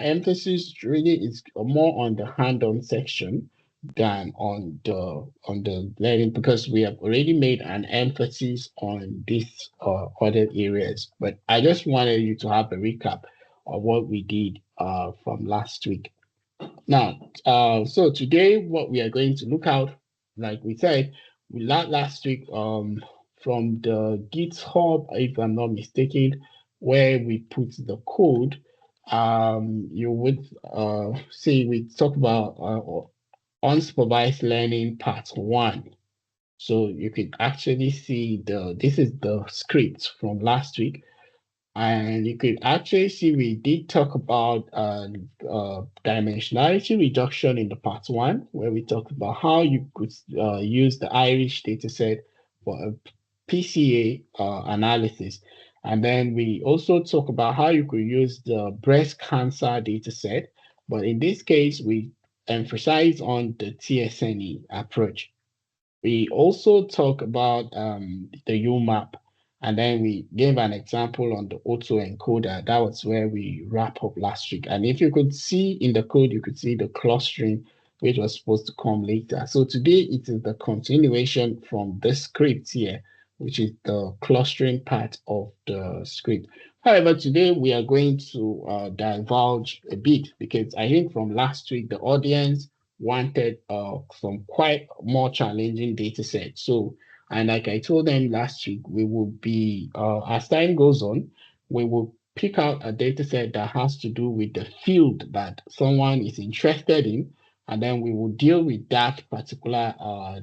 emphasis really is more on the hand-on section than on the learning, because we have already made an emphasis on these other areas. But I just wanted you to have a recap of what we did from last week. Now, so today what we are going to look out, like we said, we learned last week from the GitHub, if I'm not mistaken, where we put the code. You would see we talk about unsupervised learning part 1. So you could actually see this is the script from last week. And you could actually see we did talk about dimensionality reduction in the part 1, where we talked about how you could use the Irish dataset for a PCA analysis. And then we also talk about how you could use the breast cancer dataset. But in this case, we emphasize on the TSNE approach. We also talk about the UMAP, and then we gave an example on the autoencoder. That was where we wrap up last week. And if you could see in the code, you could see the clustering, which was supposed to come later. So today it is the continuation from the script here, which is the clustering part of the script. However, today we are going to divulge a bit, because I think from last week, the audience wanted some quite more challenging data sets. So, and like I told them last week, we will be, as time goes on, we will pick out a data set that has to do with the field that someone is interested in, and then we will deal with that particular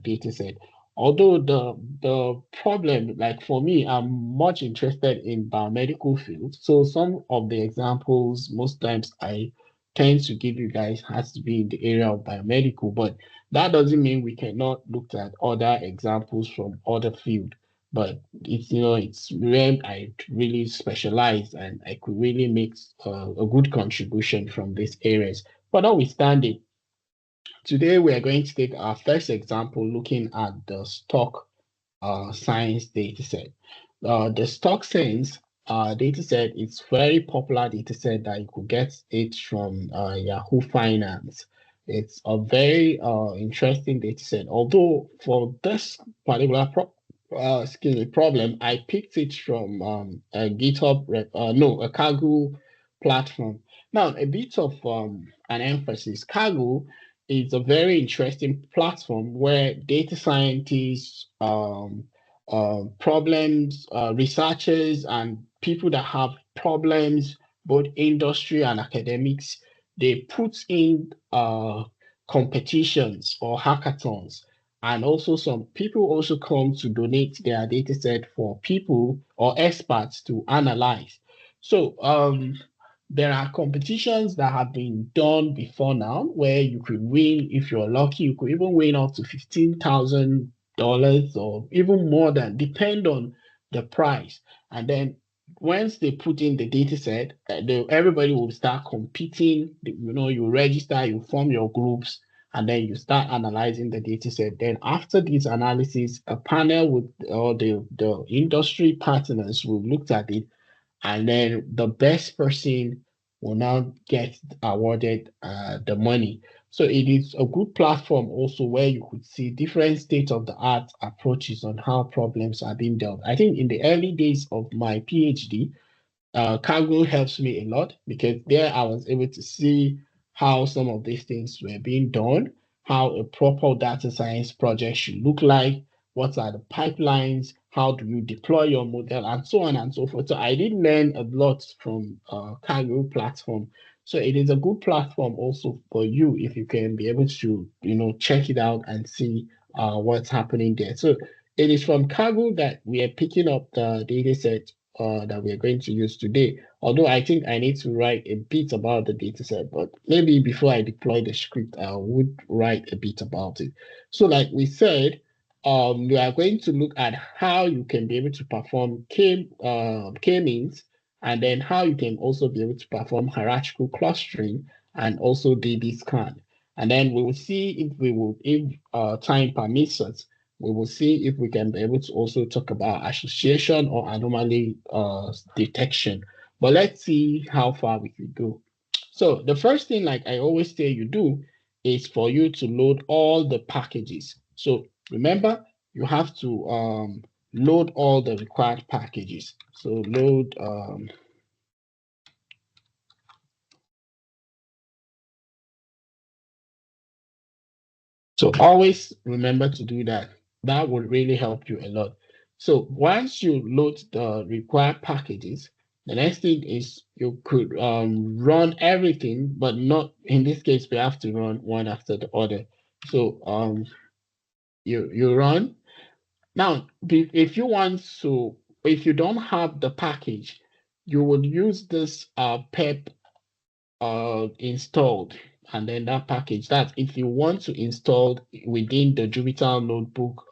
data set. Although the problem, like for me, I'm much interested in biomedical field. So some of the examples, most times I tend to give you guys has to be in the area of biomedical, but that doesn't mean we cannot look at other examples from other field. But it's it's where I really specialize and I could really make a good contribution from these areas. But notwithstanding, today we are going to take our first example looking at the stock science dataset. The stock science dataset is very popular dataset that you could get it from Yahoo Finance. It's a very interesting dataset. Although for this particular problem, I picked it from a GitHub, a Kaggle platform. Now, a bit of an emphasis. Kaggle is a very interesting platform where data scientists, problems, researchers, and people that have problems, both industry and academics, they put in competitions or hackathons. And also some people also come to donate their data set for people or experts to analyze. So there are competitions that have been done before now where you could win, if you're lucky, you could even win up to $15,000 or even more, than depend on the price. And then once they put in the data set, everybody will start competing. You register, you form your groups, and then you start analyzing the data set. Then after this analysis, a panel with all the industry partners will look at it, and then the best person will now get awarded the money. So it is a good platform also where you could see different state-of-the-art approaches on how problems are being dealt. I think in the early days of my PhD, Kaggle helps me a lot, because there I was able to see how some of these things were being done, how a proper data science project should look like, what are the pipelines, how do you deploy your model, and so on and so forth. So I did learn a lot from Kaggle platform. So it is a good platform also for you if you can be able to, check it out and see what's happening there. So it is from Kaggle that we are picking up the data set that we're going to use today. Although I think I need to write a bit about the dataset, but maybe before I deploy the script, I would write a bit about it. So like we said, we are going to look at how you can be able to perform KMeans, and then how you can also be able to perform hierarchical clustering and also DBSCAN. And then we will see if time permits us, we will see if we can be able to also talk about association or anomaly detection. But let's see how far we can go. So the first thing, like I always say you do, is for you to load all the packages. So remember, you have to load all the required packages. So load so always remember to do that. That will really help you a lot. So once you load the required packages, the next thing is you could run everything, but not in this case, we have to run one after the other. So you run. Now, if you want to, if you don't have the package, you would use this pep installed, and then that package. That if you want to install within the Jupyter notebook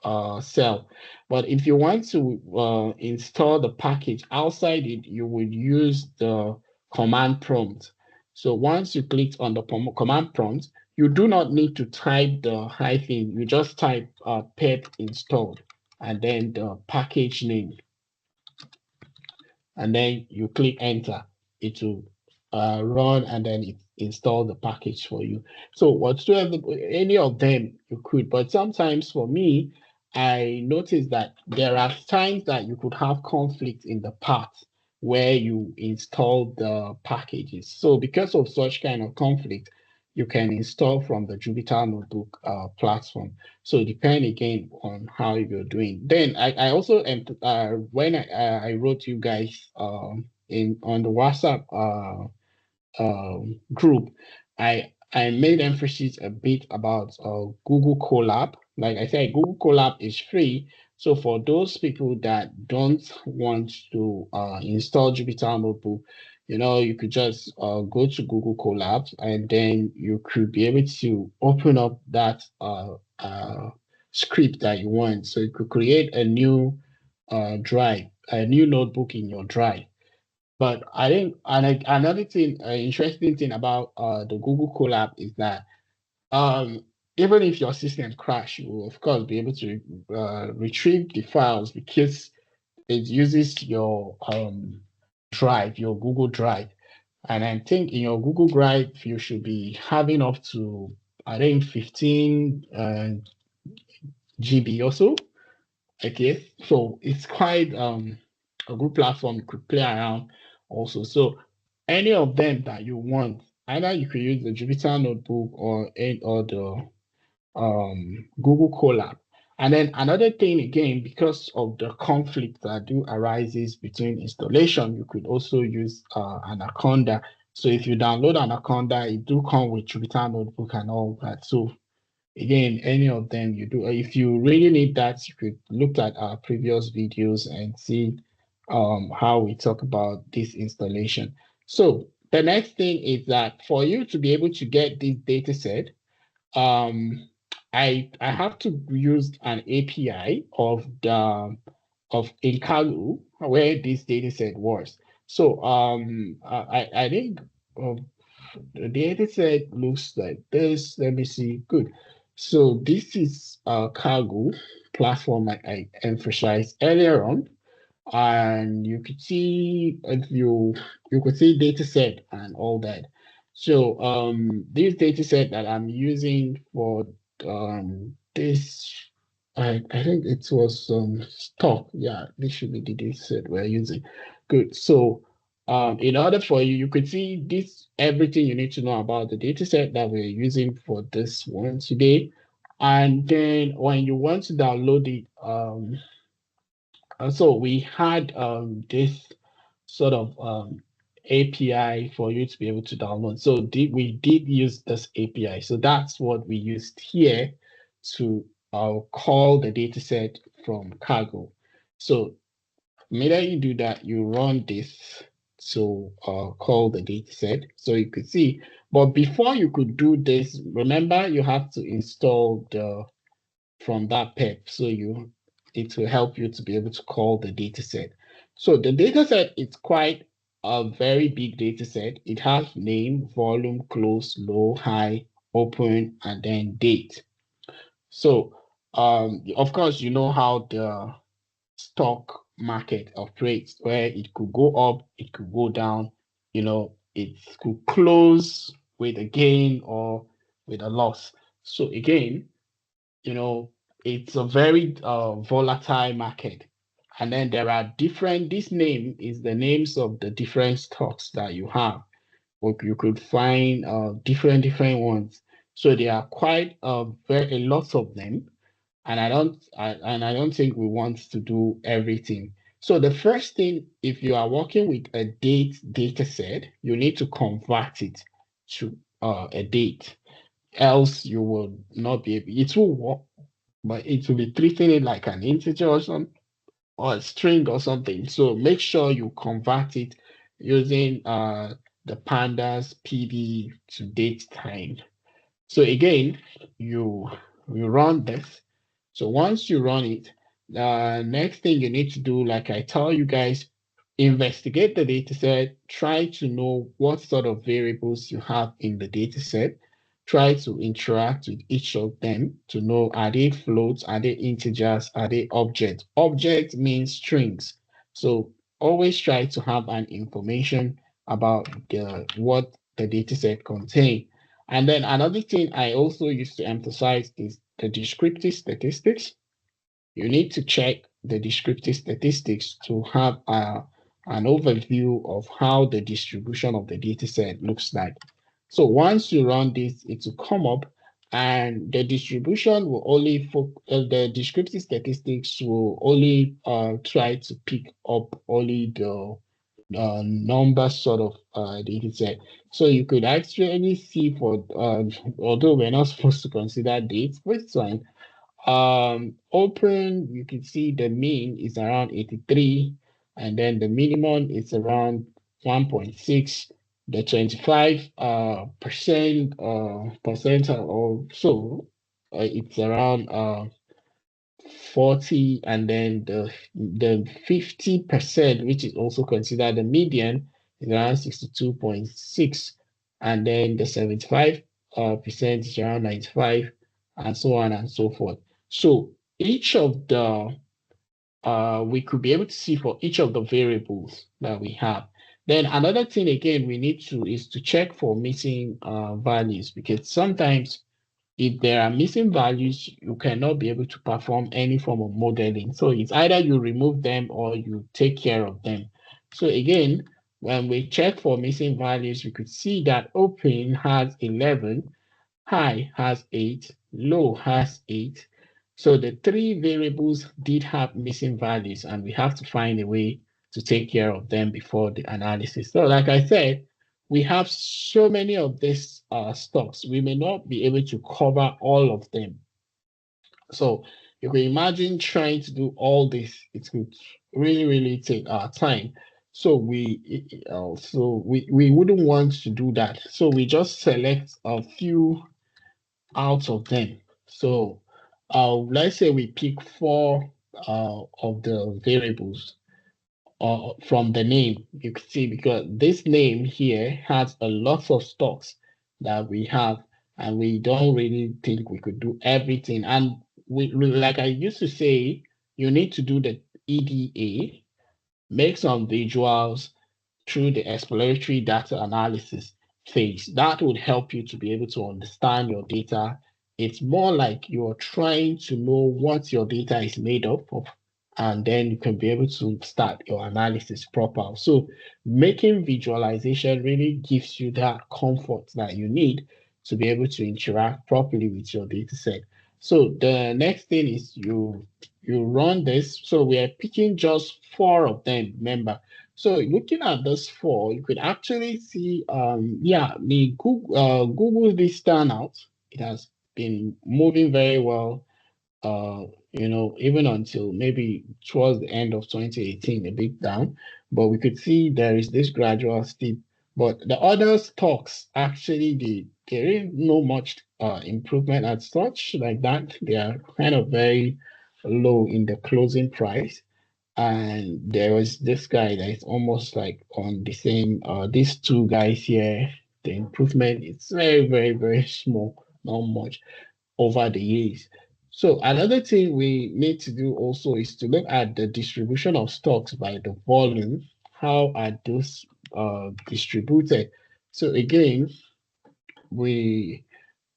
cell. But if you want to install the package outside it, you would use the command prompt. So once you click on the command prompt, you do not need to type the hyphen. You just type pep installed and then the package name, and then you click enter. It will run, and then it install the package for you. So whatsoever, any of them you could, but sometimes for me, I noticed that there are times that you could have conflict in the path where you install the packages. So because of such kind of conflict, you can install from the Jupyter Notebook platform. So depend again on how you're doing. Then I also when I wrote you guys in on the WhatsApp group, I made emphasis a bit about Google Colab. Like I said, Google Colab is free. So for those people that don't want to install Jupyter Notebook, you could just go to Google Colab, and then you could be able to open up that script that you want. So you could create a new drive, a new notebook in your drive. But I think another thing, interesting thing about the Google Colab is that even if your system crash, you will of course be able to retrieve the files because it uses your drive, your Google Drive. And I think in your Google Drive, you should be having up to, I think, 15 GB or so. Okay, so it's quite a good platform you could play around also. So any of them that you want, either you could use the Jupyter Notebook or the Google Colab. And then another thing again, because of the conflict that do arises between installation, you could also use Anaconda. So if you download Anaconda, it do come with Jupyter Notebook and all that. So again, any of them you do. If you really need that, you could look at our previous videos and see how we talk about this installation. So the next thing is that for you to be able to get this data set, I have to use an API of in Kaggle where this data set was. So I think the data set looks like this. Let me see. Good. So this is a Kaggle platform I emphasized earlier on, and you could see if you could see data set and all that. So this data set that I'm using for this, I think it was stock. Yeah, this should be the data set we're using. Good. So in order for you, you could see this everything you need to know about the data set that we're using for this one today. And then when you want to download it, so we had this sort of API for you to be able to download. So we did use this API. So that's what we used here to call the dataset from Kaggle. So immediately you do that, you run this to call the dataset. So you could see, but before you could do this, remember you have to install the from that pep. So it will help you to be able to call the dataset. So the dataset is quite a very big dataset. It has name, volume, close, low, high, open, and then date. So of course, you know how the stock market operates, where it could go up, it could go down, it could close with a gain or with a loss. So again, it's a very volatile market. And then there are different, this name is the names of the different stocks that you have. Or you could find different ones. So there are quite a lot of them. And I don't think we want to do everything. So the first thing, if you are working with a data set, you need to convert it to a date. Else you will not be able, it will work, but it will be treating it like an integer or a string or something. So make sure you convert it using the pandas PD to date time. So again, you run this. So once you run it, the next thing you need to do, like I tell you guys, investigate the data set, try to know what sort of variables you have in the data set, try to interact with each of them to know, are they floats, are they integers, are they objects? Object means strings. So always try to have an information about what the data set contains. And then another thing I also used to emphasize is the descriptive statistics. You need to check the descriptive statistics to have an overview of how the distribution of the data set looks like. So once you run this, it will come up and the distribution will only, the descriptive statistics will only try to pick up only the number sort of data set. So you could actually see for, although we're not supposed to consider dates, but it's fine. Open, you can see the mean is around 83, and then the minimum is around 1.6. The 25 percent or so, it's around 40, and then the 50%, which is also considered the median, is around 62.6, and then the 75 percent is around 95, and so on and so forth. So each of the we could be able to see for each of the variables that we have. Then another thing again we need to is to check for missing values, because sometimes if there are missing values, you cannot be able to perform any form of modeling. So it's either you remove them or you take care of them. So again, when we check for missing values, we could see that open has 11, high has 8, low has 8. So the three variables did have missing values, and we have to find a way to take care of them before the analysis. So like I said, we have so many of these stocks, we may not be able to cover all of them. So you can imagine trying to do all this, it could really take our time. So we wouldn't want to do that. So we just select a few out of them. So let's say we pick 4 of the variables from the name. You can see, because this name here has a lot of stocks that we have, and we don't really think we could do everything. And we, like I used to say, you need to do the EDA, make some visuals through the exploratory data analysis phase. That would help you to be able to understand your data. It's more like you're trying to know what your data is made up of, and then you can be able to start your analysis proper. So making visualization really gives you that comfort that you need to be able to interact properly with your data set. So the next thing is you run this. So we are picking just 4 of them, remember. So looking at this 4, you could actually see, the Google this standout. It has been moving very well, even until maybe towards the end of 2018, a bit down. But we could see there is this gradual steep. But the other stocks, actually, there is no much improvement as such like that. They are kind of very low in the closing price. And there was this guy that is almost like on the same, these 2 guys here, the improvement is very small, not much over the years. So another thing we need to do also is to look at the distribution of stocks by the volume. How are those distributed? So again, we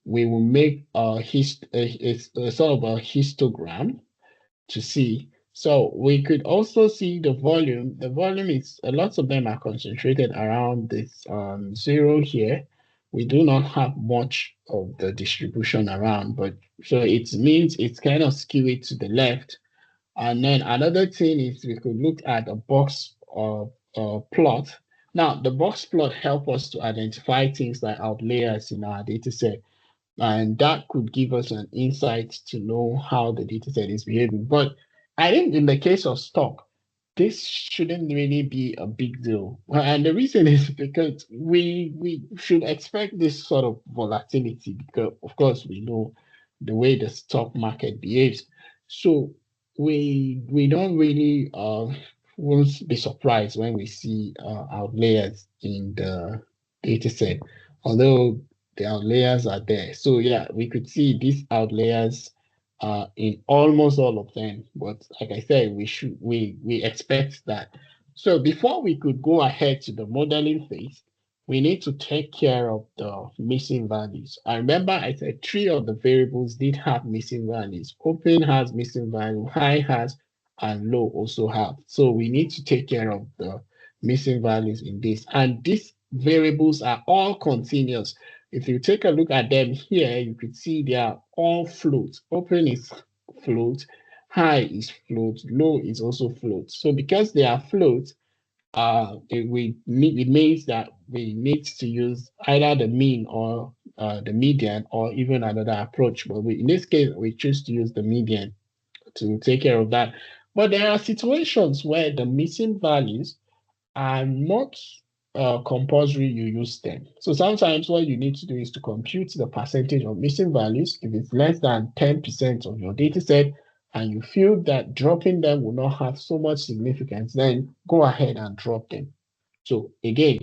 will make a sort of a histogram to see. So we could also see the volume. The volume is lots of them are concentrated around this 0 here. We do not have much of the distribution around, but so it means it's kind of skewed to the left. And then another thing is we could look at a box plot. Now, the box plot help us to identify things like outliers in our data set, and that could give us an insight to know how the data set is behaving. But I think in the case of stock, this shouldn't really be a big deal. And the reason is because we should expect this sort of volatility because, of course, we know the way the stock market behaves. So we don't really won't be surprised when we see outliers in the data set, although the outliers are there. So yeah, we could see these outliers in almost all of them. But like I said, we expect that. So before we could go ahead to the modeling phase, we need to take care of the missing values. I remember I said 3 of the variables did have missing values. Open has missing value, high has, and low also have. So we need to take care of the missing values in this. And these variables are all continuous. If you take a look at them here, you could see they are all float. Open is float, high is float, low is also float. So because they are float, it means that we need to use either the mean or the median or even another approach. But in this case, we choose to use the median to take care of that. But there are situations where the missing values are not compulsory you use them. So sometimes what you need to do is to compute the percentage of missing values. If it's less than 10% of your data set and you feel that dropping them will not have so much significance, then go ahead and drop them. So again,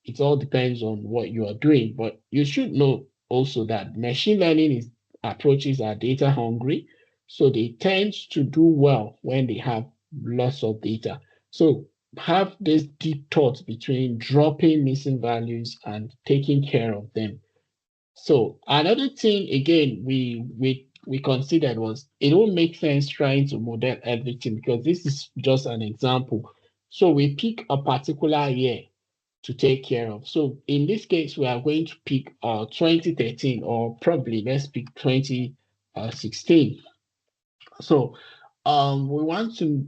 it all depends on what you are doing, but you should know also that machine learning approaches are data hungry, so they tend to do well when they have lots of data. So have this deep thought between dropping missing values and taking care of them. So another thing again we considered was it won't make sense trying to model everything because this is just an example. So we pick a particular year to take care of. So in this case, we are going to pick 2013 or probably let's pick 2016. So we want to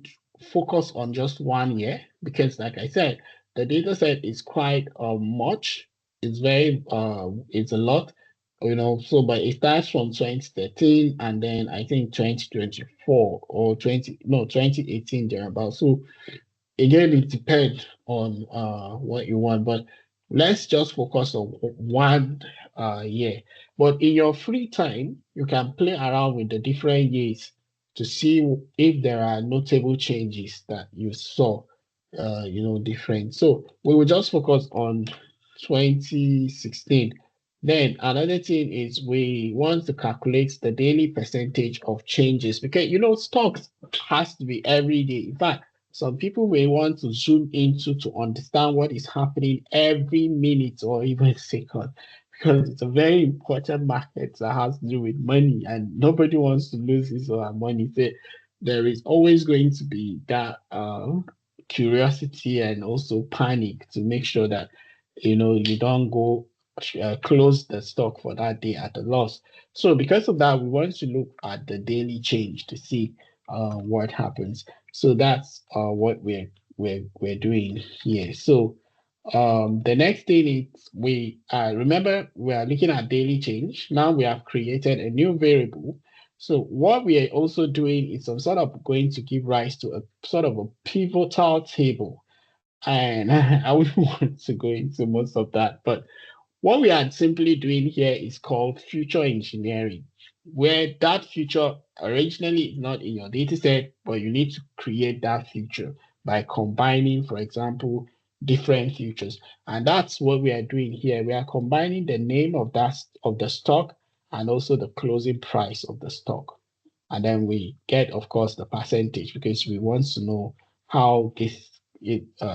focus on just 1 year because, like I said, the data set is quite much. It's very it's a lot, So, but it starts from 2013 and then I think 2024 or 2018 thereabout. So again, it depends on what you want, but let's just focus on 1 year. But in your free time, you can play around with the different years to see if there are notable changes that you saw, different. So we will just focus on 2016. Then another thing is we want to calculate the daily percentage of changes because stocks has to be every day. In fact, some people may want to zoom into to understand what is happening every minute or even second because it's a very important market that has to do with money and nobody wants to lose his or her money. So there is always going to be that curiosity and also panic to make sure that you don't go close the stock for that day at a loss. So because of that, we want to look at the daily change to see what happens. So that's what we're doing here. So the next thing is we remember we are looking at daily change. Now we have created a new variable. So what we are also doing is some sort of going to give rise to a sort of a pivotal table. And I wouldn't want to go into most of that, but what we are simply doing here is called future engineering, where that future originally is not in your data set, but you need to create that future by combining, for example, different futures. And that's what we are doing here. We are combining the name of the stock and also the closing price of the stock. And then we get, of course, the percentage because we want to know how this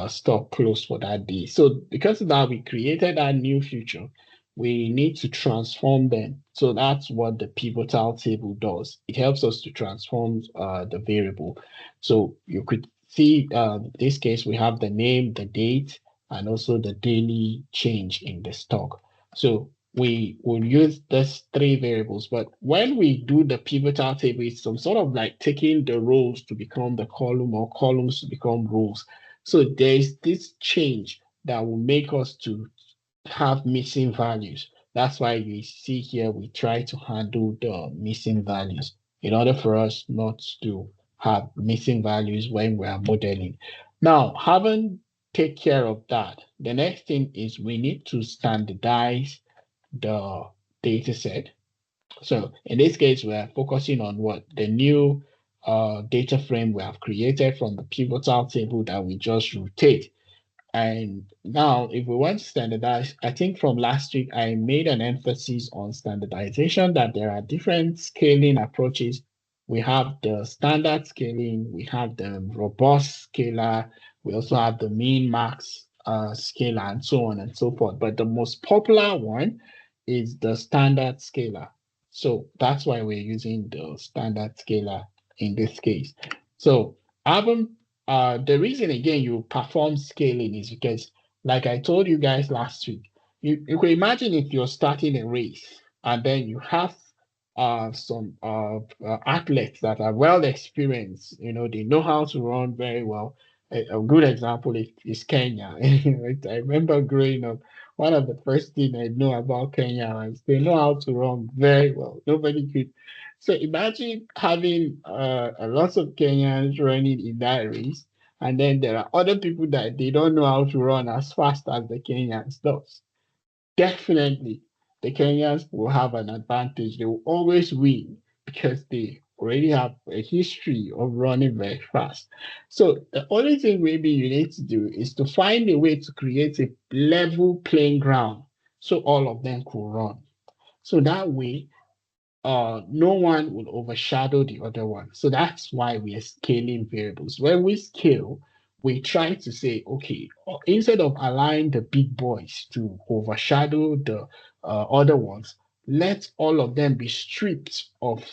stock closed for that day. So because of that, we created that new feature. We need to transform them. So that's what the pivotal table does. It helps us to transform the variable. So you could see in this case, we have the name, the date, and also the daily change in the stock. So we will use these three variables, but when we do the pivotal table, it's some sort of like taking the rows to become the column or columns to become rows. So there's this change that will make us to have missing values. That's why you see here, we try to handle the missing values in order for us not to have missing values when we are modeling. Now, having take care of that, the next thing is we need to standardize the data set. So in this case, we're focusing on what the new data frame we have created from the pivotal table that we just rotate. And now, if we want to standardize, I think from last week, I made an emphasis on standardization, that there are different scaling approaches. We have the standard scaling, we have the robust scalar, we also have the mean max scalar, and so on and so forth. But the most popular one is the standard scalar. So that's why we're using the standard scalar in this case. So having the reason again you perform scaling is because, like I told you guys last week, you can imagine if you're starting a race and then you have some athletes that are well experienced, they know how to run very well. A good example is Kenya. I remember growing up, one of the first things I know about Kenya is they know how to run very well. Nobody could. So imagine having a lot of Kenyans running in that race, and then there are other people that they don't know how to run as fast as the Kenyans does. Definitely, the Kenyans will have an advantage. They will always win because they already have a history of running very fast. So the only thing maybe you need to do is to find a way to create a level playing ground so all of them could run. So that way, no one will overshadow the other one. So that's why we are scaling variables. When we scale, we try to say, okay, instead of allowing the big boys to overshadow the other ones, let all of them be stripped of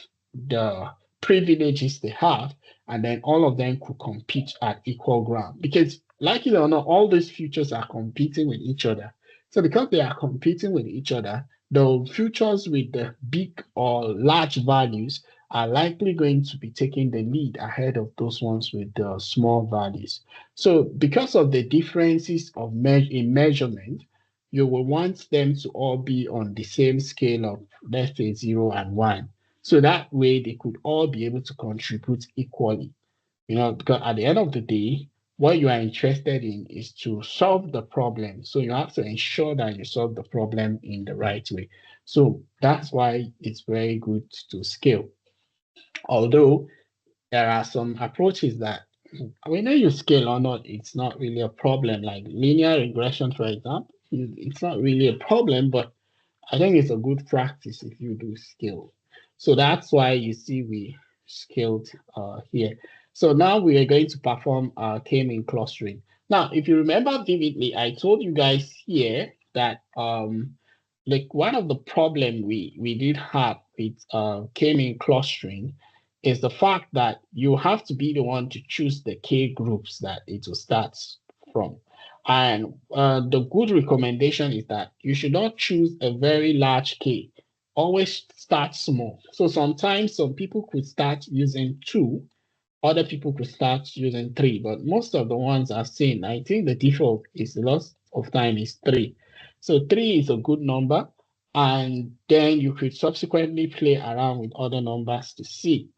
the privileges they have, and then all of them could compete at equal ground. Because, like it or not, all these futures are competing with each other. So because they are competing with each other, the futures with the big or large values are likely going to be taking the lead ahead of those ones with the small values. So because of the differences of in measurement, you will want them to all be on the same scale of, let's say, 0 and 1. So that way they could all be able to contribute equally. Because at the end of the day, what you are interested in is to solve the problem. So you have to ensure that you solve the problem in the right way. So that's why it's very good to scale. Although there are some approaches that whether you scale or not, it's not really a problem. Like linear regression, for example, it's not really a problem, but I think it's a good practice if you do scale. So that's why you see we scaled here. So now we are going to perform K-means clustering. Now, if you remember vividly, I told you guys here that like one of the problem we did have with K-means clustering is the fact that you have to be the one to choose the K groups that it will start from. And the good recommendation is that you should not choose a very large K. Always start small. So sometimes some people could start using 2, other people could start using 3, but most of the ones I've seen, I think the default is a lot of time is 3. So 3 is a good number, and then you could subsequently play around with other numbers to see.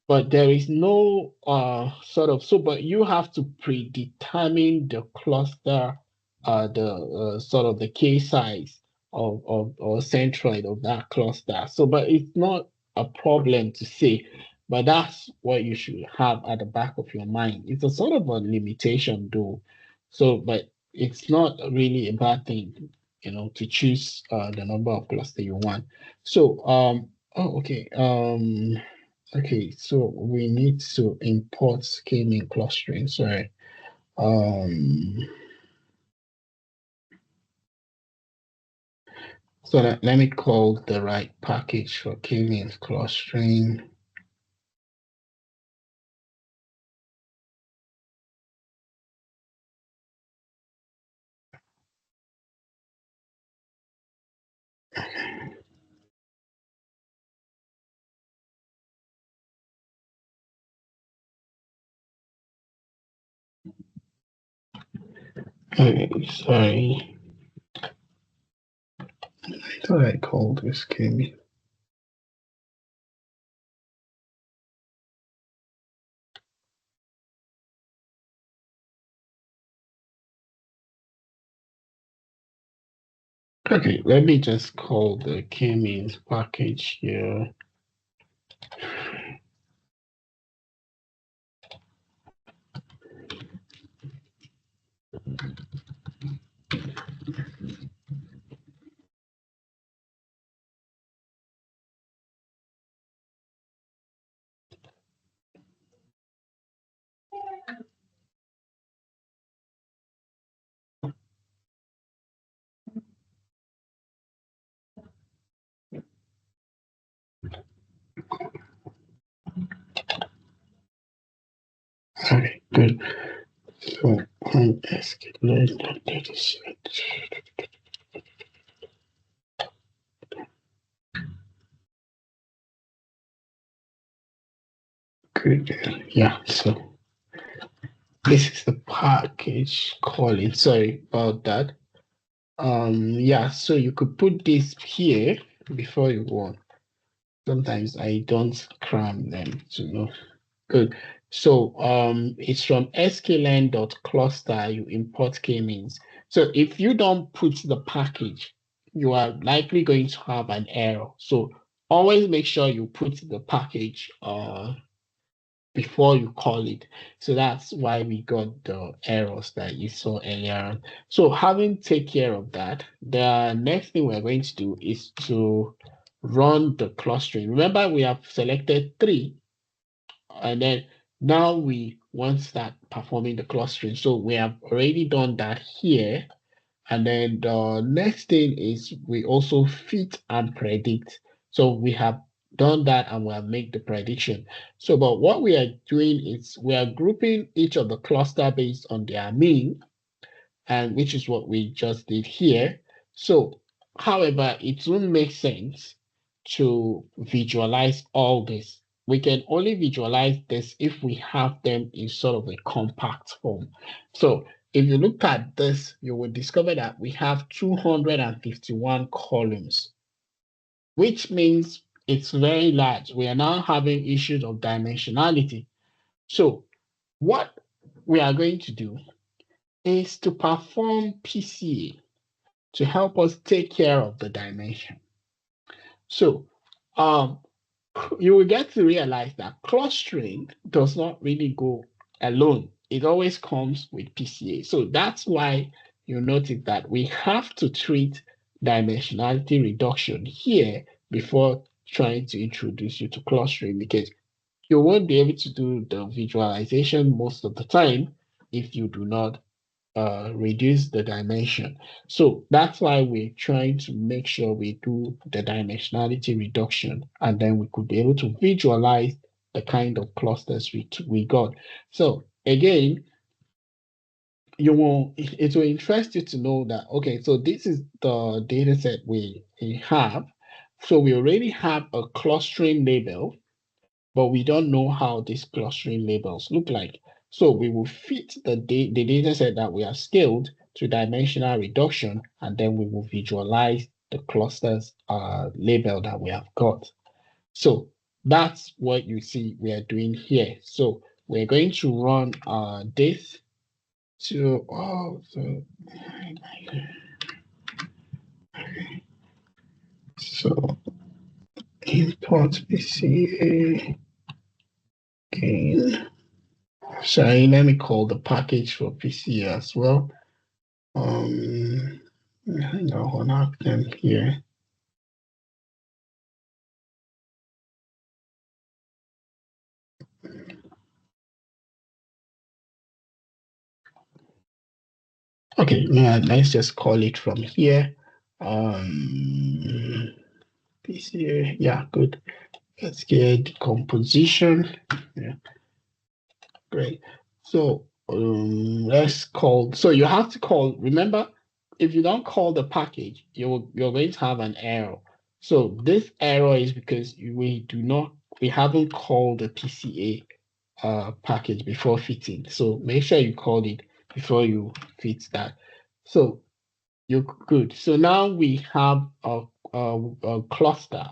But there is no but you have to predetermine the cluster, the sort of the K size of or centroid of that cluster. So, but it's not a problem to say, but that's what you should have at the back of your mind. It's a sort of a limitation though. So, but it's not really a bad thing, to choose the number of cluster you want. So, okay. Okay, so we need to import K-means clustering. Sorry. So let me call the right package for KMeans clustering. Okay, sorry. I thought I called this KMeans. Okay, let me just call the KMeans package here. Okay, good. So escalate the dataset. Good. Yeah, so this is the package calling. Sorry about that. Yeah, so you could put this here before you go on. Sometimes I don't cram them to know. Good. So it's from sklearn.cluster, you import KMeans. So if you don't put the package, you are likely going to have an error. So always make sure you put the package before you call it. So that's why we got the errors that you saw earlier. So having take care of that, the next thing we're going to do is to run the clustering. Remember, we have selected 3, and then now we want to start performing the clustering. So we have already done that here. And then the next thing is we also fit and predict. So we have done that and we have made the prediction. So, but what we are doing is we are grouping each of the cluster based on their mean, and which is what we just did here. So, however, it won't make sense to visualize all this. We can only visualize this if we have them in sort of a compact form. So if you look at this, you will discover that we have 251 columns, which means it's very large. We are now having issues of dimensionality. So what we are going to do is to perform PCA to help us take care of the dimension. So you will get to realize that clustering does not really go alone. It always comes with PCA. So that's why you notice that we have to treat dimensionality reduction here before trying to introduce you to clustering, because you won't be able to do the visualization most of the time if you do not reduce the dimension. So that's why we're trying to make sure we do the dimensionality reduction, and then we could be able to visualize the kind of clusters we got. So again, it will interest you to know that, okay, so this is the data set we have. So we already have a clustering label, but we don't know how these clustering labels look like. So we will fit the data set that we have scaled to dimensional reduction, and then we will visualize the clusters label that we have got. So that's what you see we are doing here. So we're going to run this to, so import PCA gain. Sorry, let me call the package for PCA as well. I'll unlock them here. Okay, yeah, let's just call it from here. PCA, yeah, good. Let's get decomposition. Yeah, great. So let's call. So you have to call. Remember, if you don't call the package, you're going to have an error. So this error is because we haven't called the PCA package before fitting. So make sure you call it before you fit that. So you're good. So now we have a cluster.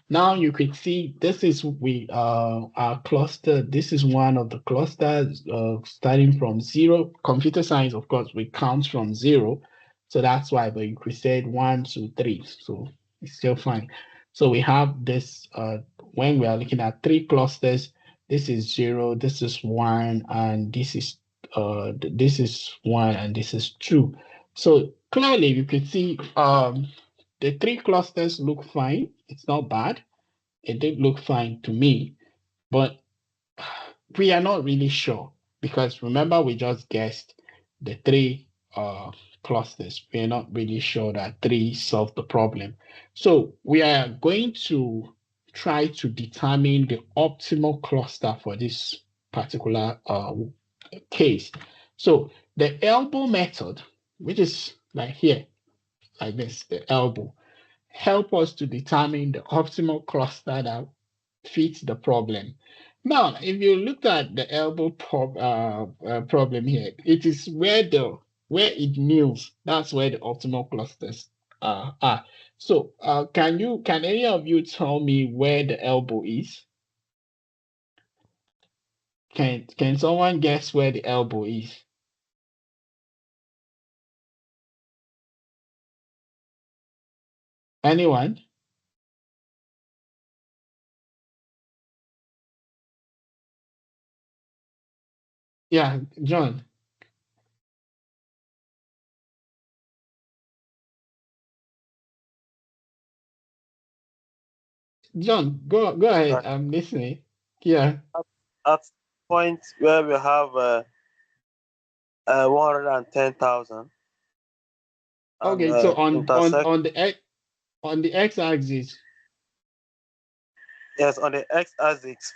Now you could see this is our cluster. This is one of the clusters starting from 0. Computer science, of course, we count from 0. So that's why, but you could say 1, 2, 3. So it's still fine. So we have this when we are looking at 3 clusters, this is 0, this is 1, and this is 1, and this is 2. So clearly you can see the 3 clusters look fine. It's not bad. It did look fine to me, but we are not really sure because remember we just guessed the 3 clusters. We are not really sure that 3 solved the problem. So we are going to try to determine the optimal cluster for this particular case. So the elbow method, which is like here, like this, the elbow, help us to determine the optimal cluster that fits the problem. Now, if you look at the elbow problem here, it is where it kneels. That's where the optimal clusters are. So, can any of you tell me where the elbow is? Can someone guess where the elbow is? Anyone? Yeah, John. John, go ahead. I'm listening. Yeah. At point where we have 110,000. Okay, so Intersect. on the x-axis. Yes, on the x-axis,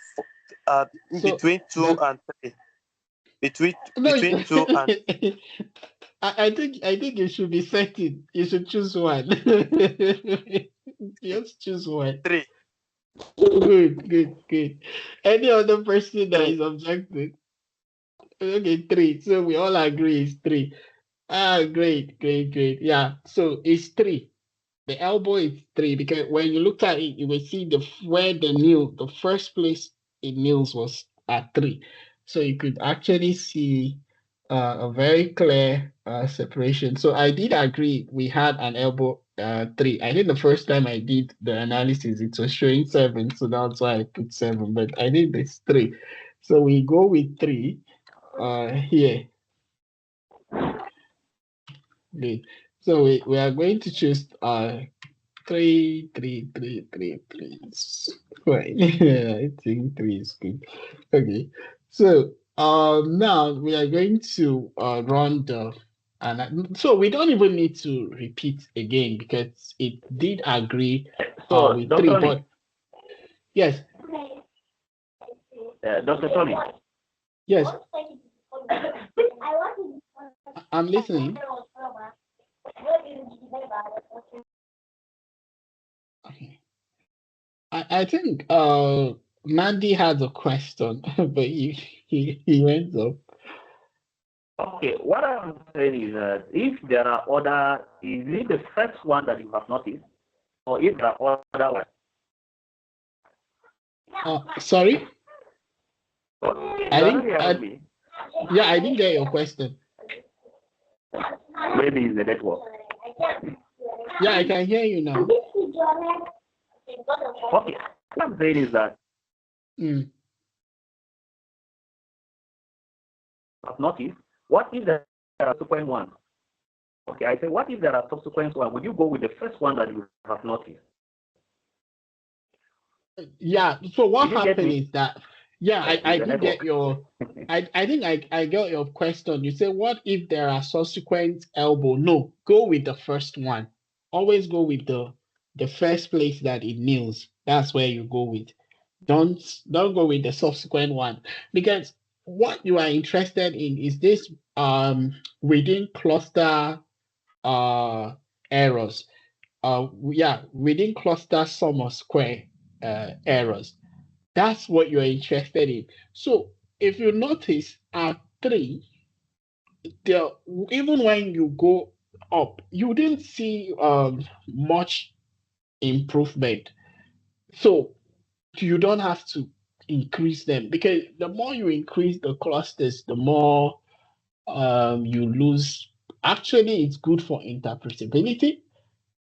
in So between 2 the and 3. Between no, between 2 and I think you should be setting. You should choose one. Just choose one. 3. Good. Any other person that 3. is objecting? Okay, 3. So we all agree it's 3. Ah, great. Yeah. So it's 3. The elbow is 3 because when you look at it, you will see where the first place it kneels was at 3. So you could actually see a very clear separation. So I did agree we had an elbow 3. I think the first time I did the analysis, it was showing 7. So that's why I put 7, but I did this 3. So we go with 3 here. Good. So we are going to choose 3. Right. I think 3 is good. Okay. So now we are going to run the and so we don't even need to repeat again because it did agree So, with 3. Dr. Lee, But yes, Dr. Tony, yes, I'm listening. Okay. I think Mandy has a question, but he went up. okay, what I'm saying is that if there are other, is it the first one that you have noticed, or if there are other ones? Sorry, I You are not think hearing me. yeah, I didn't get your question. Maybe it's the network. Yeah, I can hear you now. Okay, what I'm saying is that Mm. I've noticed, what if there are subsequent ones? Okay, I say, what if there are subsequent ones? Would you go with the first one that you have noticed? Yeah, so what Did you get happened me? is that Yeah, I It's a do get network. your. I think I got your question. You say, what if there are subsequent elbow? No, go with the first one. Always go with the first place that it kneels. That's where you go with. Don't go with the subsequent one, because what you are interested in is this within cluster errors. Yeah, within cluster sum of square errors. That's what you're interested in. So if you notice at 3, there, even when you go up, you didn't see much improvement. So you don't have to increase them, because the more you increase the clusters, the more you lose. Actually, it's good for interpretability.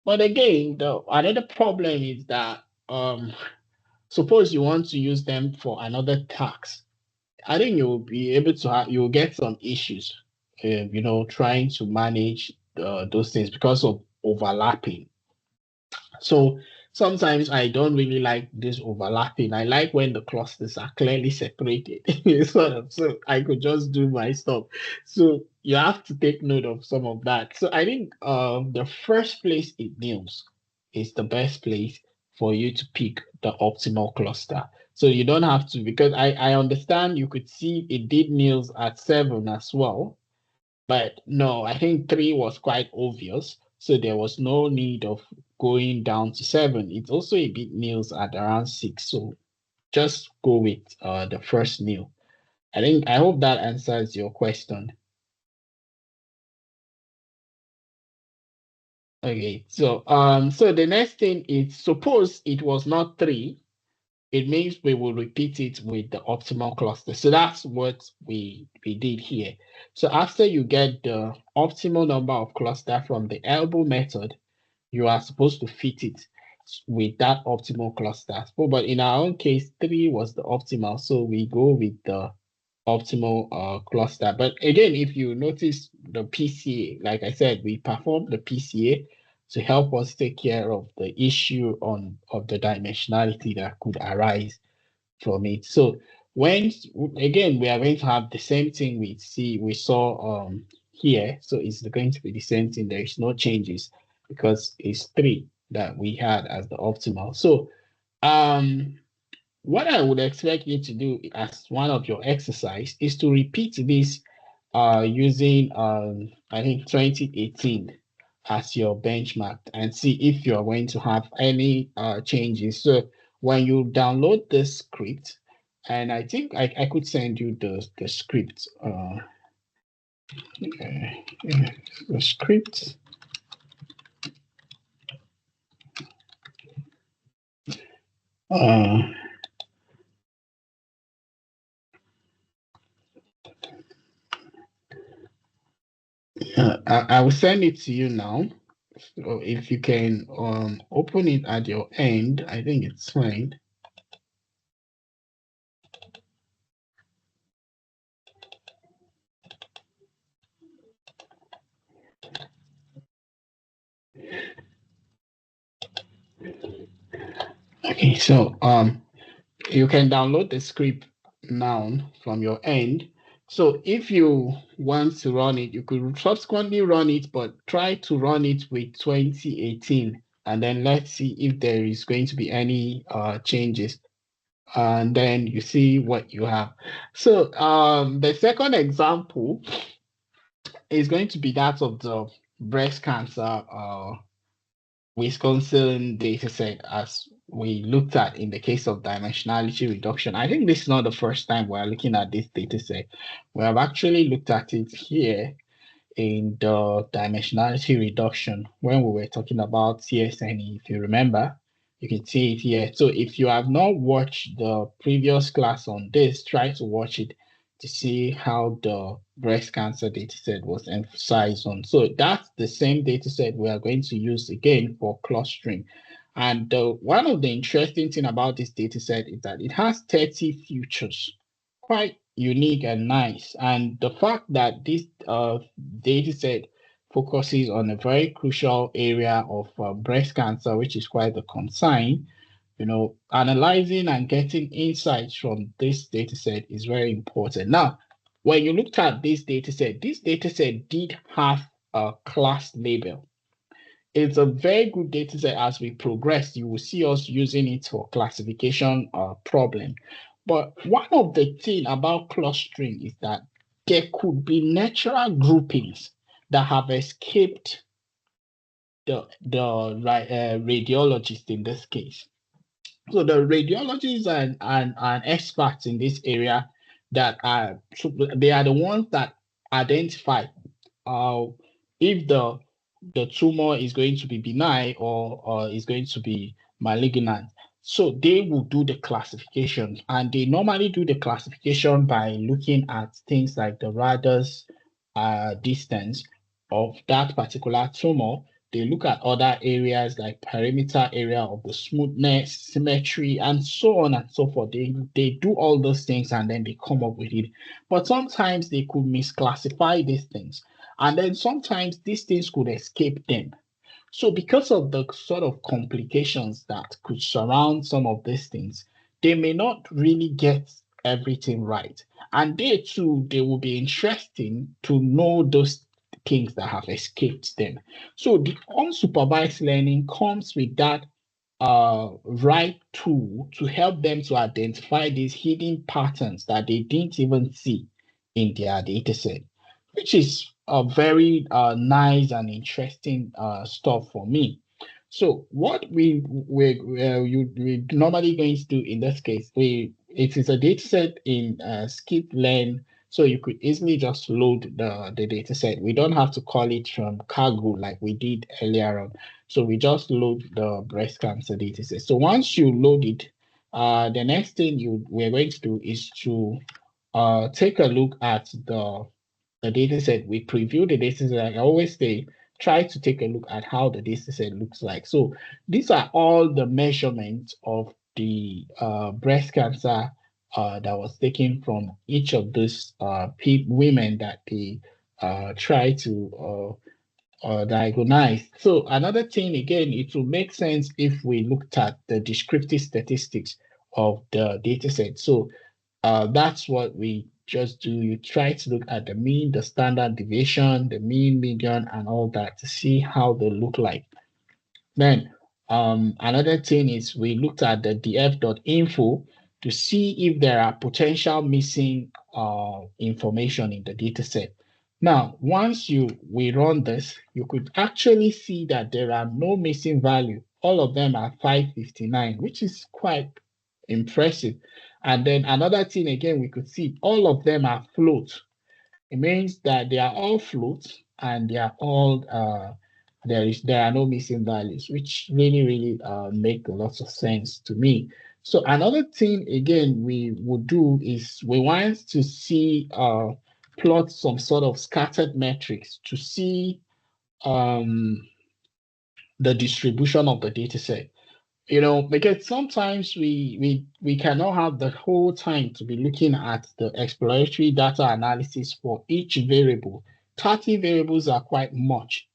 But again, the another problem is that suppose you want to use them for another task. I think you'll be able to you'll get some issues, trying to manage those things because of overlapping. So sometimes I don't really like this overlapping. I like when the clusters are clearly separated, so I could just do my stuff. So you have to take note of some of that. So I think the first place it kneels is the best place for you to pick the optimal cluster. So you don't have to, because I understand you could see it did kneels at 7 as well. But no, I think 3 was quite obvious. So there was no need of going down to 7. It's also a bit kneels at around 6. So just go with the first kneel. I hope that answers your question. Okay, so the next thing is, suppose it was not 3, it means we will repeat it with the optimal cluster. So that's what we did here. So after you get the optimal number of cluster from the elbow method, you are supposed to fit it with that optimal cluster. But in our own case, 3 was the optimal, so we go with the optimal cluster. But again, if you notice the PCA, like I said, we performed the PCA to help us take care of the issue of the dimensionality that could arise from it. So when again we are going to have the same thing we saw here. So it's going to be the same thing. There is no changes because it's 3 that we had as the optimal. So what I would expect you to do as one of your exercise is to repeat this using I think 2018 as your benchmark and see if you're going to have any changes. So when you download the script, and I think I could send you the script. The script. I will send it to you now. So if you can open it at your end, I think it's fine. Okay, so you can download the script now from your end. So if you want to run it, you could subsequently run it, but try to run it with 2018, and then let's see if there is going to be any changes. And then you see what you have. So the second example is going to be that of the breast cancer Wisconsin dataset, as we looked at in the case of dimensionality reduction. I think this is not the first time we're looking at this dataset. We have actually looked at it here in the dimensionality reduction when we were talking about CSNE, if you remember. You can see it here. So if you have not watched the previous class on this, try to watch it to see how the breast cancer dataset was emphasized on. So that's the same dataset we are going to use again for clustering. And one of the interesting thing about this dataset is that it has 30 features, quite unique and nice. And the fact that this dataset focuses on a very crucial area of breast cancer, which is quite a concern, analyzing and getting insights from this data set is very important. Now, when you looked at this data set did have a class label. It's a very good data set. As we progress, you will see us using it for classification problem. But one of the things about clustering is that there could be natural groupings that have escaped the radiologist in this case. So the radiologists and experts in this area that are they are the ones that identify if the tumor is going to be benign or is going to be malignant. So they will do the classification, and they normally do the classification by looking at things like the radius distance of that particular tumor. They look at other areas like perimeter area of the smoothness, symmetry, and so on and so forth. They do all those things and then they come up with it. But sometimes they could misclassify these things. And then sometimes these things could escape them. So because of the sort of complications that could surround some of these things, they may not really get everything right. And they too, they will be interesting to know those things that have escaped them. So the unsupervised learning comes with that right tool to help them to identify these hidden patterns that they didn't even see in their data set, which is a very nice and interesting stuff for me. So what we normally going to do in this case, it is a data set in skip-learn, so you could easily just load the data set. We don't have to call it from Kaggle like we did earlier on. So we just load the breast cancer data set. So once you load it, the next thing we're going to do is to take a look at the data set. We preview the data set. Like I always say, try to take a look at how the data set looks like. So these are all the measurements of the breast cancer that was taken from each of those women that they try to diagonized. So another thing, again, it will make sense if we looked at the descriptive statistics of the data set. So that's what we just do. You try to look at the mean, the standard deviation, the mean, median, and all that to see how they look like. Then another thing is we looked at the df.info to see if there are potential missing information in the data set. Now, once we run this, you could actually see that there are no missing value. All of them are 559, which is quite impressive. And then another thing, again, we could see all of them are float. It means that they are all float and they are all there are no missing values, which really make a lot of sense to me. So another thing again we would do is we want to see plot some sort of scattered metrics to see the distribution of the data set. Because sometimes we cannot have the whole time to be looking at the exploratory data analysis for each variable. 30 variables are quite much.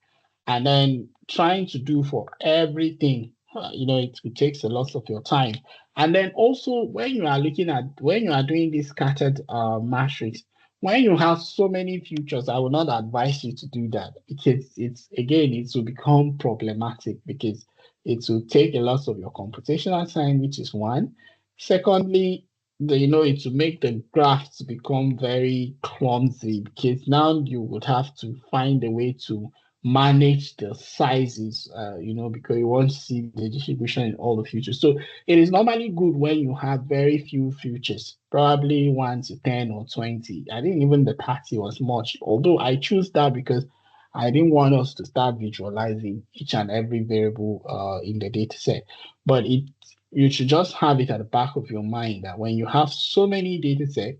And then trying to do for everything, it takes a lot of your time. And then also when you are doing this scattered matrix, when you have so many features, I will not advise you to do that because it will become problematic because it will take a lot of your computational time, which is one. Secondly, it will make the graphs become very clumsy because now you would have to find a way to manage the sizes, because you want to see the distribution in all the features. So it is normally good when you have very few features, probably 1 to 10 or 20. I think even the 30 was much, although I choose that because I didn't want us to start visualizing each and every variable in the data set. But you should just have it at the back of your mind that when you have so many data sets,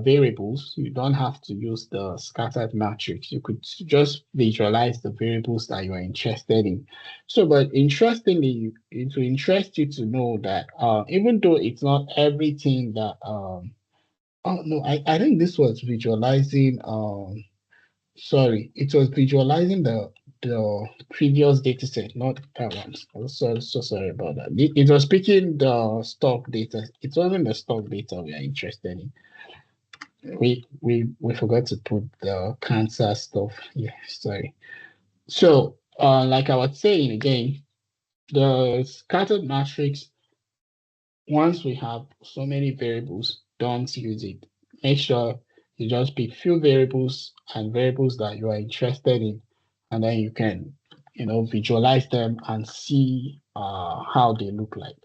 variables, you don't have to use the scattered matrix. You could just visualize the variables that you are interested in. So, but interestingly, it will interest you to know that even though it's not everything that, oh no, I think this was visualizing, sorry, it was visualizing the previous data set, not that one. I'm so sorry about that. It was picking the stock data. It wasn't the stock data we are interested in. We forgot to put the cancer stuff. Yeah, sorry. So, like I was saying again, the scattered matrix, once we have so many variables, don't use it. Make sure you just pick few variables and variables that you are interested in, and then you can, visualize them and see how they look like,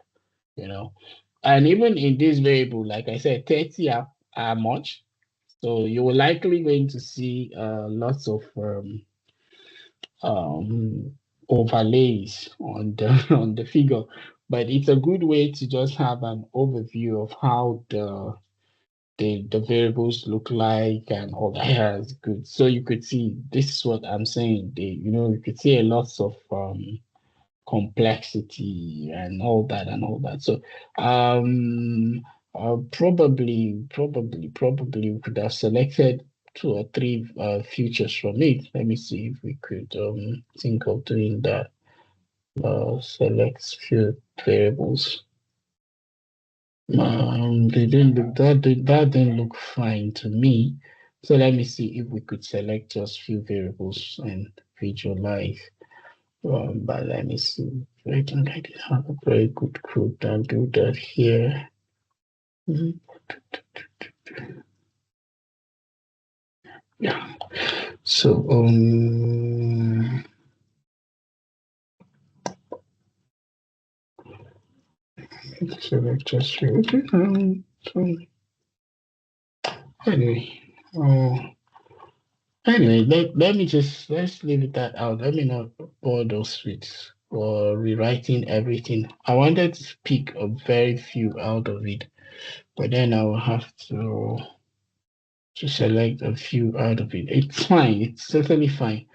And even in this variable, like I said, 30 are much. So you're likely going to see lots of overlays on the on the figure, but it's a good way to just have an overview of how the variables look like and all that. Yeah, it's good. So you could see, this is what I'm saying. You could see a lot of complexity and all that. So probably we could have selected 2 or 3 features from it. Let me see if we could think of doing that. Select few variables. They didn't look that didn't look fine to me. So let me see if we could select just few variables and visualize. But let me see. I think I did have a very good group that do that here. Yeah. So select just few. So anyway, let's leave it that out. Let me not bore those with or rewriting everything. I wanted to pick a very few out of it, but then I will have to select a few out of it. It's fine. It's totally fine.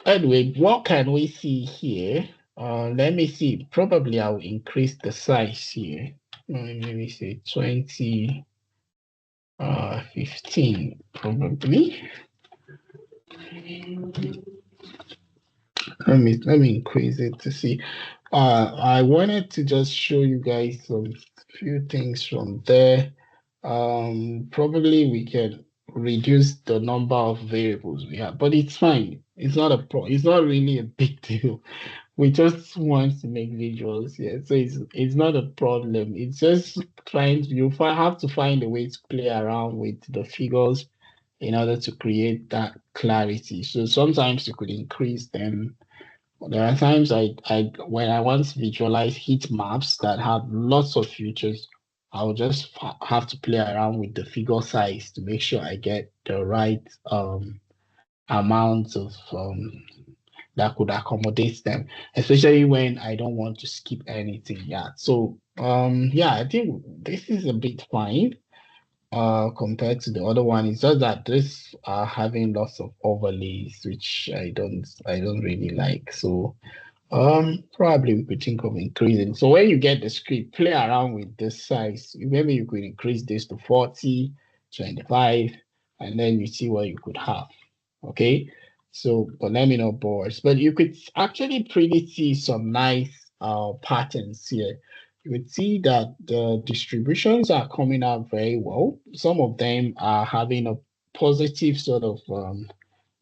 Anyway, what can we see here? Let me see. Probably I'll increase the size here. Let me say 20, 15, probably. Let me increase it to see. I wanted to just show you guys some few things from there. Probably we can reduce the number of variables we have, but it's fine. It's not it's not really a big deal. We just want to make visuals here, so it's not a problem. It's just have to find a way to play around with the figures in order to create that clarity. So sometimes you could increase them. There are times when I want to visualize heat maps that have lots of features, I'll just have to play around with the figure size to make sure I get the right amount of that could accommodate them, especially when I don't want to skip anything. Yeah. So yeah, I think this is a bit fine compared to the other one. It's just that this are having lots of overlays, which I don't really like. So probably we could think of increasing. So when you get the script, play around with this size. Maybe you could increase this to 40, 25, and then you see what you could have. Okay. So, but let me know, boards. But you could actually pretty see some nice patterns here. You would see that the distributions are coming out very well. Some of them are having a positive sort of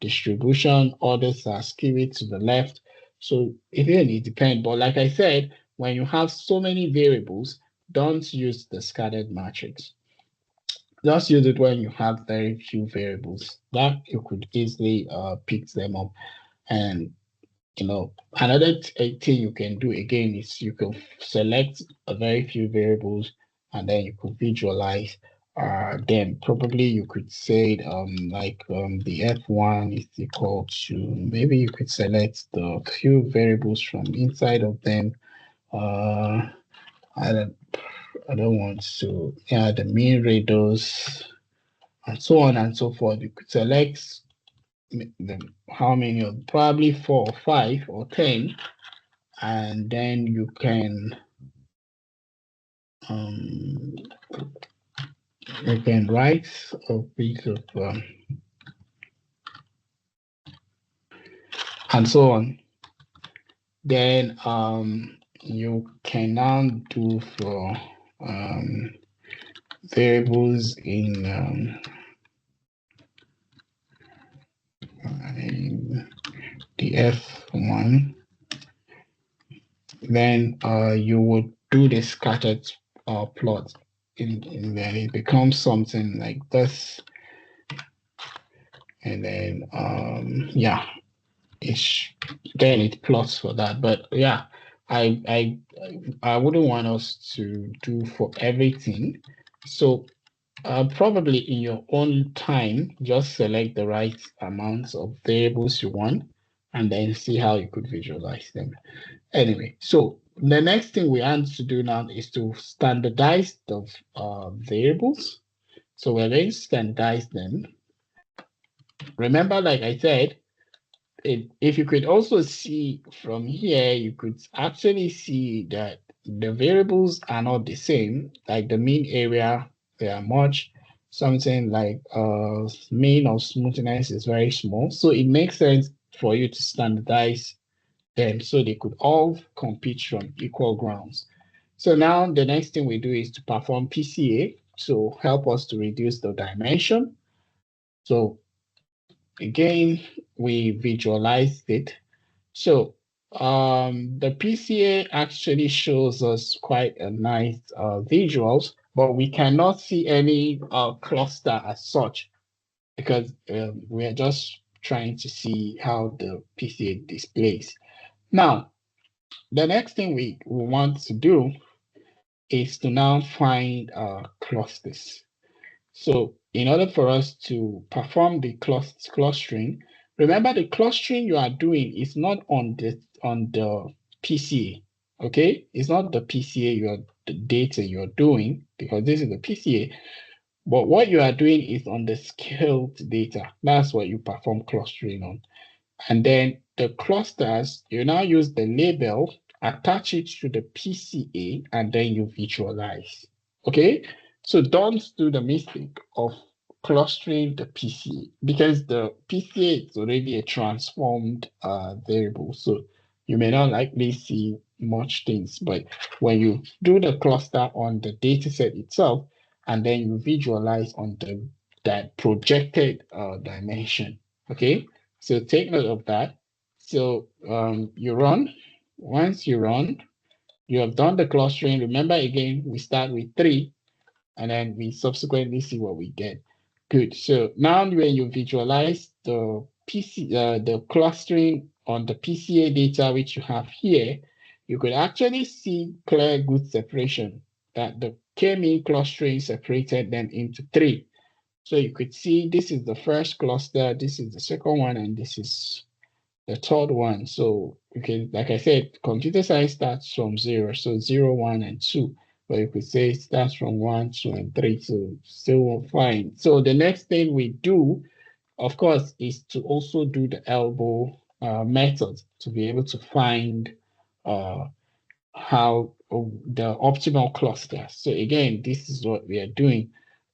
distribution. Others are skewed to the left. So it really depends. But like I said, when you have so many variables, don't use the scattered matrix. Just use it when you have very few variables. That you could easily pick them up. And another thing you can do again is you can select a very few variables and then you could visualize them. Probably you could say the F1 is equal to, maybe you could select the few variables from inside of them. I don't want to, the mean radius and so on and so forth. You could select how many of, probably 4 or 5 or 10, and then you can write a piece of and so on. Then you can now do for variables in the F1. Then you would do the scattered plot in there. It becomes something like this. And then yeah, then it plots for that. But yeah, I wouldn't want us to do for everything. So probably in your own time, just select the right amounts of variables you want and then see how you could visualize them. Anyway, so the next thing we have to do now is to standardize the variables. So we're going to standardize them. Remember, like I said, if you could also see from here, you could actually see that the variables are not the same. Like the mean area, they are much. Something like mean of smoothness is very small. So it makes sense for you to standardize them so they could all compete from equal grounds. So now the next thing we do is to perform PCA to help us to reduce the dimension. So again, we visualized it. So the PCA actually shows us quite a nice visuals, but we cannot see any cluster as such because we are just trying to see how the PCA displays. Now, the next thing we want to do is to now find clusters. So in order for us to perform the clustering, remember the clustering you are doing is not on the PCA, okay? It's not the PCA the data you're doing because this is the PCA, but what you are doing is on the scaled data. That's what you perform clustering on. And then the clusters, you now use the label, attach it to the PCA, and then you visualize. Okay? So don't do the mistake of clustering the PCA because the PCA is already a transformed variable. So you may not likely see much things, but when you do the cluster on the dataset itself, and then you visualize on that projected dimension. Okay? So take note of that. So you run. Once you run, you have done the clustering. Remember again, we start with 3, and then we subsequently see what we get. Good. So now when you visualize the the clustering on the PCA data which you have here, you could actually see clear good separation that the KMeans clustering separated them into 3. So you could see this is the first cluster, this is the second one, and this is the third one. So you can, like I said, computer science starts from 0, so 0, 1, and 2. But you could say it starts from 1, 2, and 3, so still fine. So the next thing we do, of course, is to also do the elbow method to be able to find how the optimal cluster. So again, this is what we are doing.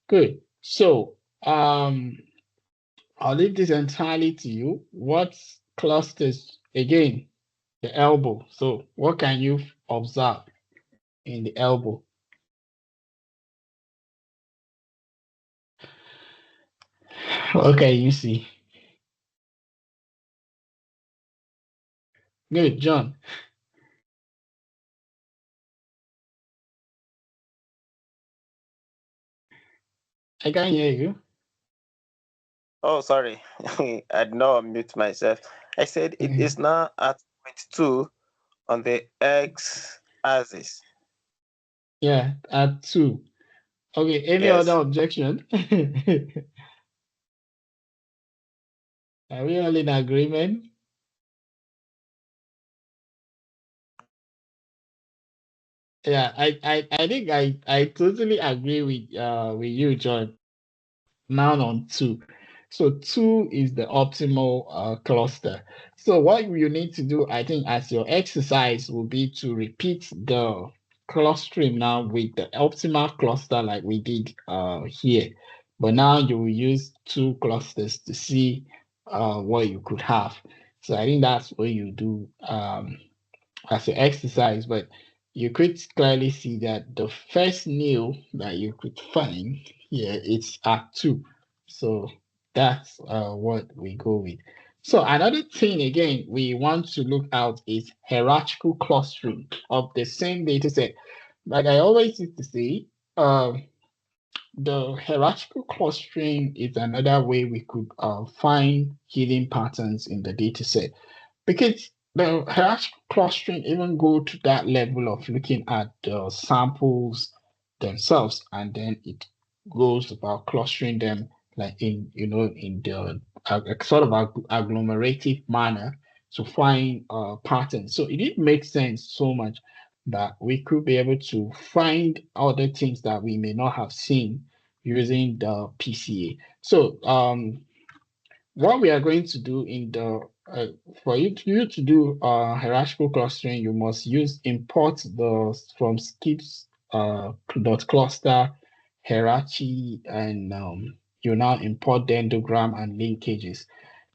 Good. So I'll leave this entirely to you. What clusters, again, the elbow. So what can you observe in the elbow? Okay, you see. Good, John. I can hear you. Oh, sorry. I did not unmute myself. I said it is now at 0.2 on the x-axis. Yeah, at 2. Okay, any Yes. other objection? Are we all in agreement? Yeah, I think I totally agree with you, John. Now on 2. So 2 is the optimal cluster. So what you need to do, I think, as your exercise will be to repeat the clustering now with the optimal cluster like we did here. But now you will use 2 clusters to see what you could have. So I think that's what you do as an exercise, but you could clearly see that the first nil that you could find here, it's Act 2. So that's what we go with. So another thing, again, we want to look out is hierarchical clustering of the same data set. Like I always used to say, the hierarchical clustering is another way we could find hidden patterns in the data set, because the hierarchical clustering even go to that level of looking at the samples themselves, and then it goes about clustering them like in the sort of agglomerative manner to find patterns. So it did make sense so much that we could be able to find other things that we may not have seen using the PCA. So what we are going to do in the for you to do hierarchical clustering, you must use import the from skips dot cluster hierarchy, and you now import the endogram and linkages.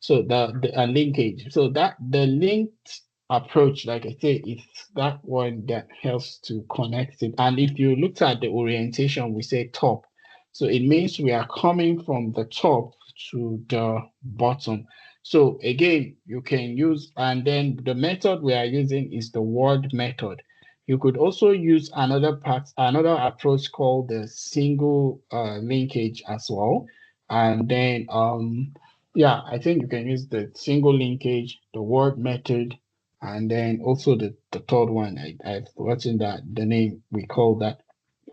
So the linkage. So that the linked approach, like I say, is that one that helps to connect it. And if you looked at the orientation, we say top. So it means we are coming from the top to the bottom. So again, you can use, and then the method we are using is the word method. You could also use another approach called the single linkage as well. And then yeah, I think you can use the single linkage, the word method, and then also the third one. I've forgotten that the name we call that,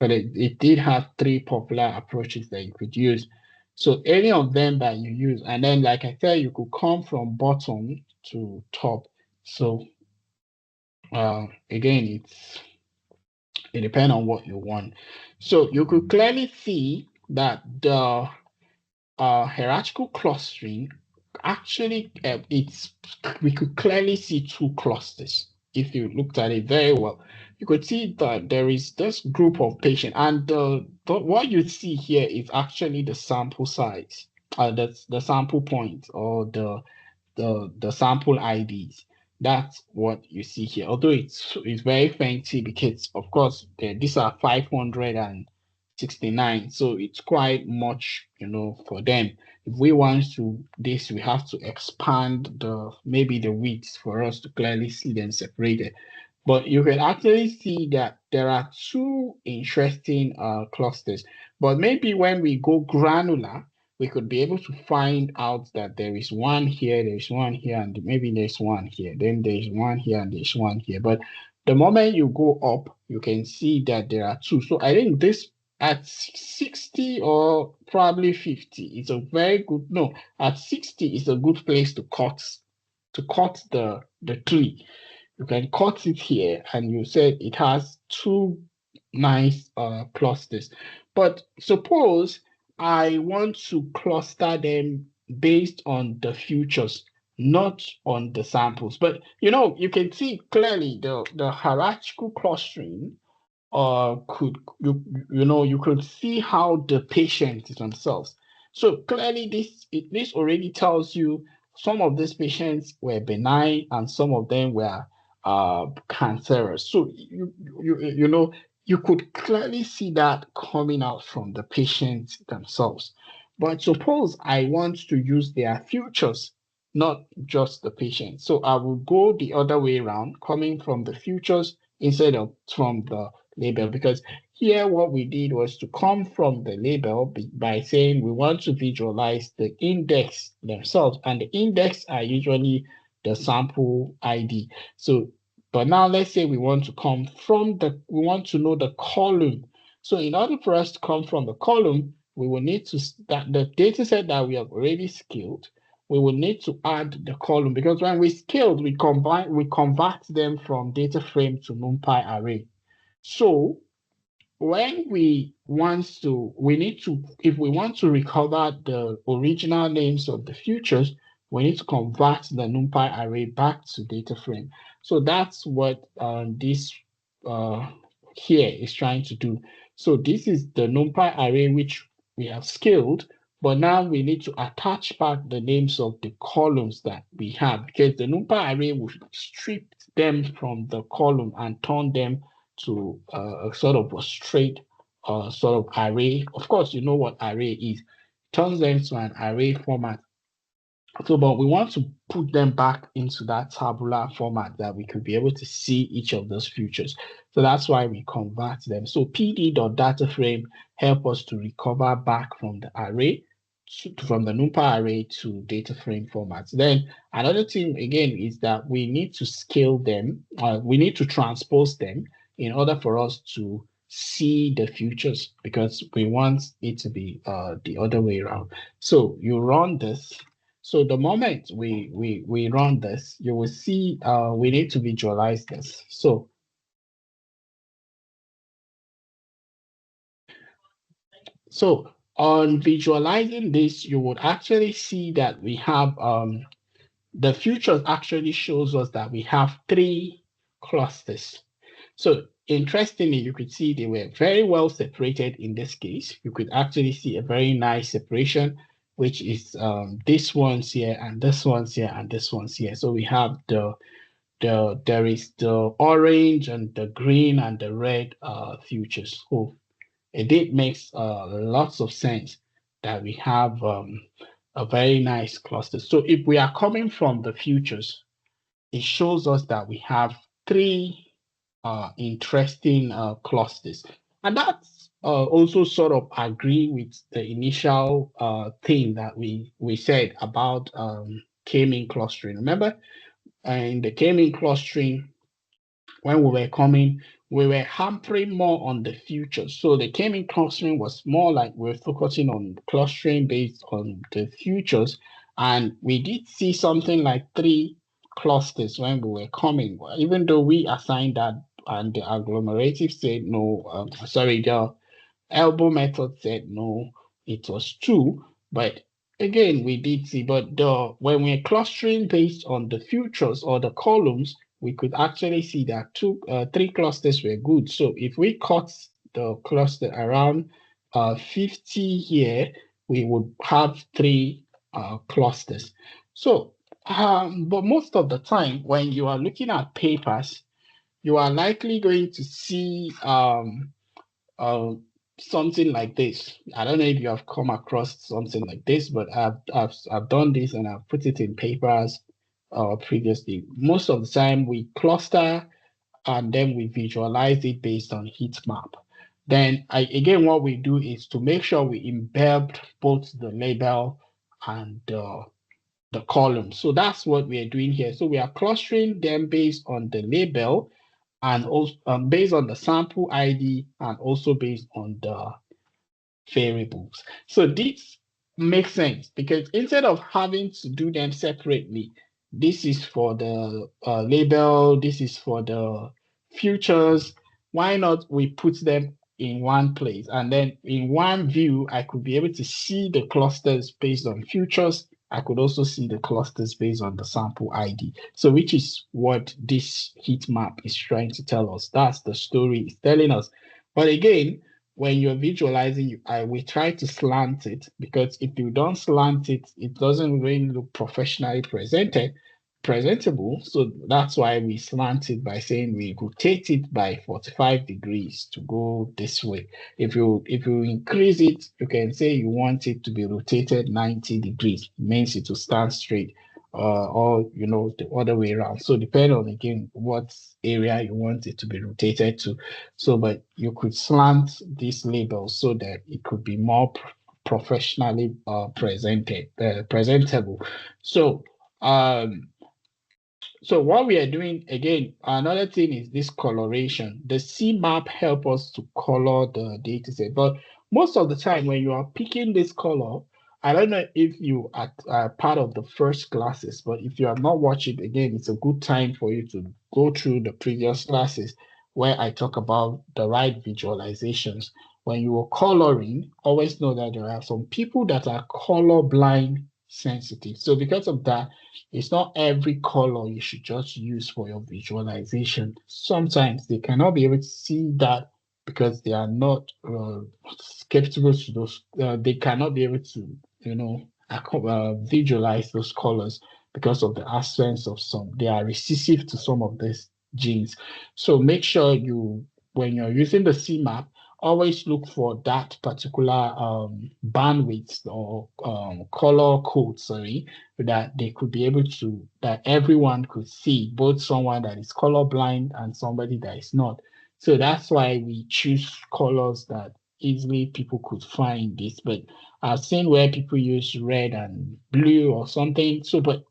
but it did have three popular approaches that you could use. So any of them that you use, and then like I said, you could come from bottom to top. So again, it depends on what you want. So you could clearly see that the hierarchical clustering actually we could clearly see two clusters. If you looked at it very well, you could see that there is this group of patients, and what you see here is actually the sample size, that's the sample point, or the sample IDs. That's what you see here. Although it's very fancy, because of course these are 569, so it's quite much, for them. If we want to this, we have to expand maybe the width for us to clearly see them separated. But you can actually see that there are two interesting clusters. But maybe when we go granular, we could be able to find out that there is one here, there's one here, and maybe there's one here. Then there's one here, and there's one here. But the moment you go up, you can see that there are two. So I think this at 60 or probably 50 is a very good, no, at 60 is a good place to cut the tree. You can cut it here, and you said it has two nice clusters. But suppose I want to cluster them based on the futures, not on the samples. But you can see clearly the hierarchical clustering you could see how the patients themselves. So clearly this already tells you some of these patients were benign and some of them were cancerous. So you could clearly see that coming out from the patients themselves. But suppose I want to use their futures, not just the patient. So I will go the other way around, coming from the futures instead of from the label, because here what we did was to come from the label by saying we want to visualize the index themselves, and the index are usually the sample ID. So, but now let's say we want to come from we want to know the column. So in order for us to come from the column, we will need to start the data set that we have already scaled. We will need to add the column, because when we scaled, we convert them from data frame to NumPy array. So when we want to, if we want to recover the original names of the futures, we need to convert the NumPy array back to data frame. So that's what this here is trying to do. So this is the NumPy array which we have scaled. But now we need to attach back the names of the columns that we have, because the NumPy array will strip them from the column and turn them to a sort of a straight sort of array. Of course, you know what array is. Turns them to an array format. So, but we want to put them back into that tabular format that we could be able to see each of those features. So that's why we convert them. So pd.dataframe help us to recover back from the array, from the NumPy array to data frame formats. Then another thing again is that we need to scale them. We need to transpose them in order for us to see the futures, because we want it to be the other way around. So you run this. So the moment we run this, you will see we need to visualize this. So on visualizing this, you would actually see that we have the futures actually shows us that we have 3 clusters. So interestingly, you could see they were very well separated in this case. You could actually see a very nice separation, which is this one's here and this one's here and this one's here. So we have there is the orange and the green and the red futures. So it did makes lots of sense that we have a very nice cluster. So if we are coming from the futures, it shows us that we have 3 interesting clusters. And that's also sort of agree with the initial thing that we said about K-means clustering. Remember, in the K-means clustering, when we were coming, we were hampering more on the future. So the K-means clustering was more like we're focusing on clustering based on the futures. And we did see something like 3 clusters when we were coming, even though we assigned that and the agglomerative said no, the elbow method said no, it was 2. But again, we did see, but when we're clustering based on the futures or the columns, we could actually see that 3 clusters were good. So if we cut the cluster around 50 here, we would have 3 clusters. So, but most of the time when you are looking at papers, you are likely going to see something like this. I don't know if you have come across something like this, but I've done this and I've put it in papers previously. Most of the time we cluster and then we visualize it based on heat map. Then again, what we do is to make sure we embed both the label and the column. So that's what we are doing here. So we are clustering them based on the label and also based on the sample ID and also based on the variables. So this makes sense because instead of having to do them separately, this is for the label, this is for the futures. Why not we put them in one place, and then in one view, I could be able to see the clusters based on futures. I could also see the clusters based on the sample ID. So which is what this heat map is trying to tell us. That's the story it's telling us. But again, when you're visualizing, we try to slant it, because if you don't slant it, it doesn't really look professionally presentable. So that's why we slant it by saying we rotate it by 45 degrees to go this way. If you increase it, you can say you want it to be rotated 90 degrees. It means it will stand straight, or the other way around. So depending on again what area you want it to be rotated to. So, but you could slant this label so that it could be more professionally presentable. So so what we are doing, again, another thing is this coloration. The CMap help us to color the data set. But most of the time when you are picking this color, I don't know if you are part of the first classes, but if you are not watching, again, it's a good time for you to go through the previous classes where I talk about the right visualizations. When you are coloring, always know that there are some people that are colorblind sensitive. So because of that, it's not every color you should just use for your visualization. Sometimes they cannot be able to see that because they are not skeptical to those. They cannot be able to, visualize those colors because of the absence of some. They are recessive to some of these genes. So make sure when you're using the CMAP, always look for that particular bandwidth or color code, that they could be able to, that everyone could see, both someone that is colorblind and somebody that is not. So that's why we choose colors that easily people could find this. But I've seen where people use red and blue or something. So, but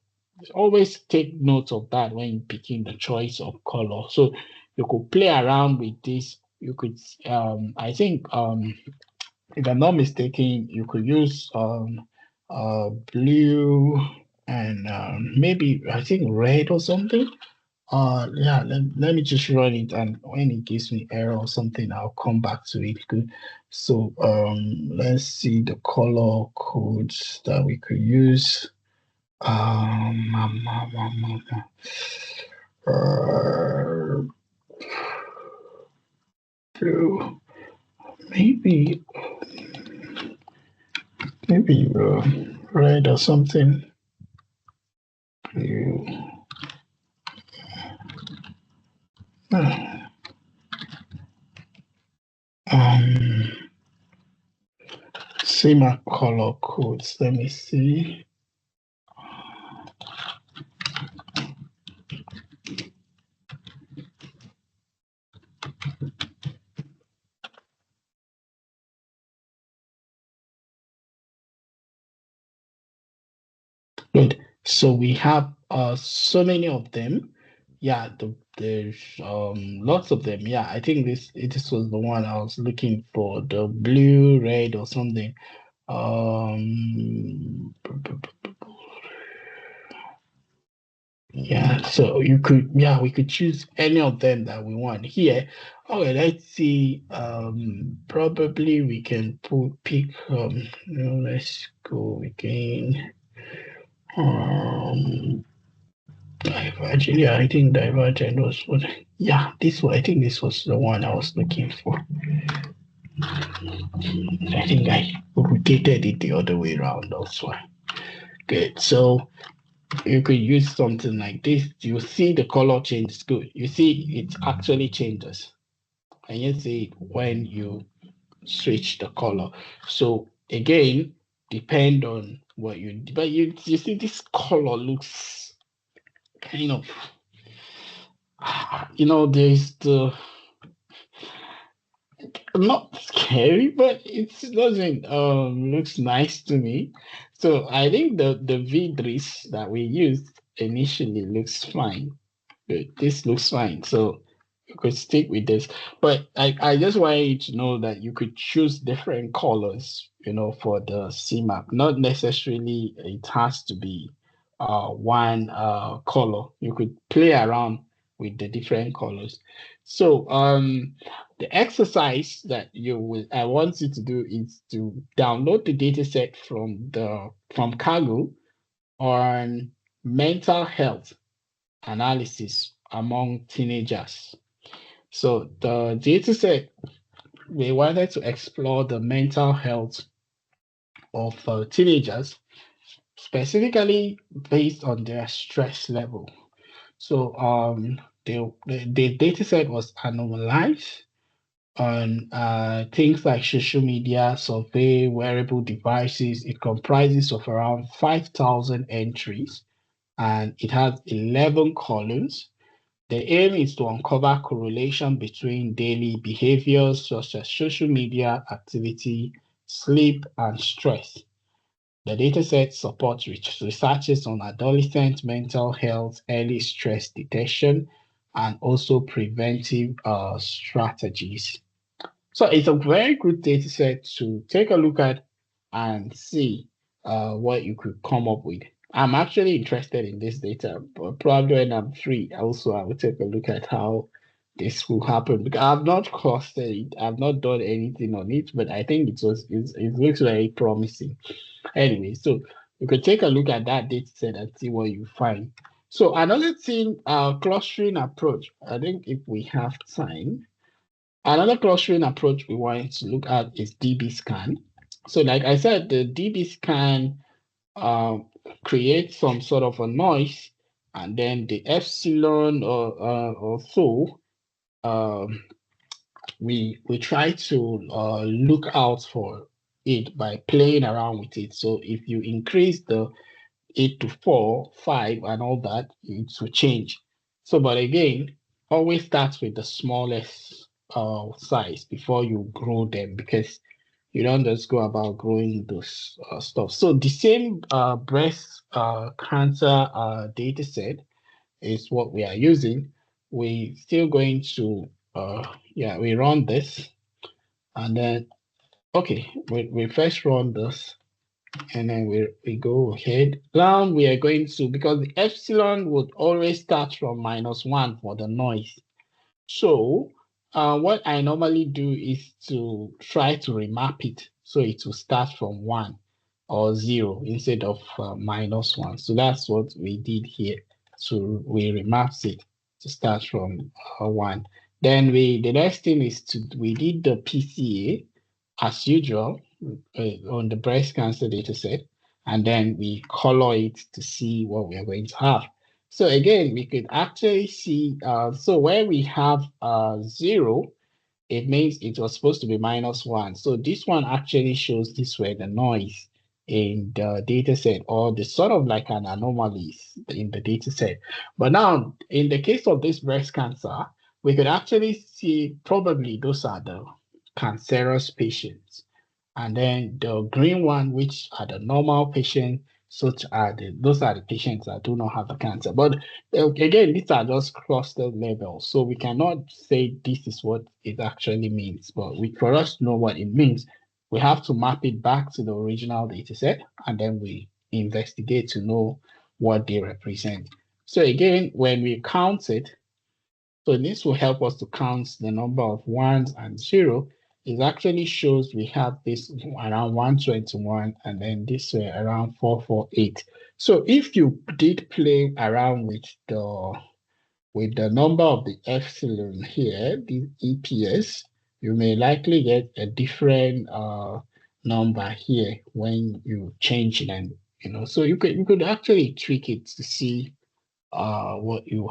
always take note of that when picking the choice of color. So you could play around with this. You could, I think, if I'm not mistaken, you could use blue and maybe I think red or something. Yeah, let me just run it, and when it gives me error or something, I'll come back to it. Good. So let's see the color codes that we could use. Blue, maybe red or something. Blue. See my color codes. Let me see. Good. So we have so many of them. Yeah, there's lots of them. Yeah, I think this was the one I was looking for, the blue, red, or something. Yeah, so we could choose any of them that we want here. Okay, let's see. Probably we can pick. Let's go again. Divergent. Yeah, I think Divergent was what. Yeah, this one. I think this was the one I was looking for. I think I rotated it the other way around also. Good. So you could use something like this. You see the color changes. Good. You see it actually changes. And you see it when you switch the color. So again, depend on what but you see this color looks kind of, there's the, not scary, but it doesn't looks nice to me. So I think the V3s that we used initially looks fine. Good. This looks fine. So you could stick with this. But I just want you to know that you could choose different colors, for the CMAP. Not necessarily it has to be one color. You could play around with the different colors. So the exercise that I want you to do is to download the dataset from Kaggle on mental health analysis among teenagers. So the dataset, we wanted to explore the mental health of teenagers, specifically based on their stress level. So the dataset was anonymized on things like social media, survey, wearable devices. It comprises of around 5,000 entries, and it has 11 columns. The aim is to uncover correlation between daily behaviors such as social media activity, sleep, and stress. The dataset supports researches on adolescent mental health, early stress detection, and also preventive strategies. So it's a very good dataset to take a look at and see what you could come up with. I'm actually interested in this data, but probably when I'm free, also I will take a look at how this will happen. Because I've not clustered it, I've not done anything on it, but I think it looks very promising. Anyway, so you could take a look at that data set and see what you find. So another thing, clustering approach. I think if we have time, Another clustering approach we want to look at is DBSCAN. So like I said, the DBSCAN creates some sort of a noise, and then the epsilon or so, we try to look out for it by playing around with it. So if you increase the 8 to 4, 5, and all that, it will change. So, but again, always start with the smallest size before you grow them, because you don't just go about growing those stuff. So the same breast cancer data set is what we are using. We still going to we run this, and then okay, we first run this, and then we go ahead. Now we are going to, because the epsilon would always start from -1 for the noise. So what I normally do is to try to remap it so it will start from 1 or 0 instead of -1. So that's what we did here. So we remapped it to start from 1. Then the next thing is we did the PCA as usual on the breast cancer data set, and then we color it to see what we are going to have. So again, we could actually see, so where we have 0, it means it was supposed to be -1. So this one actually shows this way the noise in the data set, or the sort of like an anomalies in the data set. But now, in the case of this breast cancer, we could actually see probably those are the cancerous patients. And then the green one, which are the normal patients, those are the patients that do not have the cancer. But again, these are just clustered levels, so we cannot say this is what it actually means. But for us to know what it means, we have to map it back to the original data set, and then we investigate to know what they represent. So again, when we count it, so this will help us to count the number of ones and zero. It actually shows we have this around 121, and then this around 448. So if you did play around with the number of the epsilon here, the EPS, you may likely get a different number here when you change them. So you could actually tweak it to see what you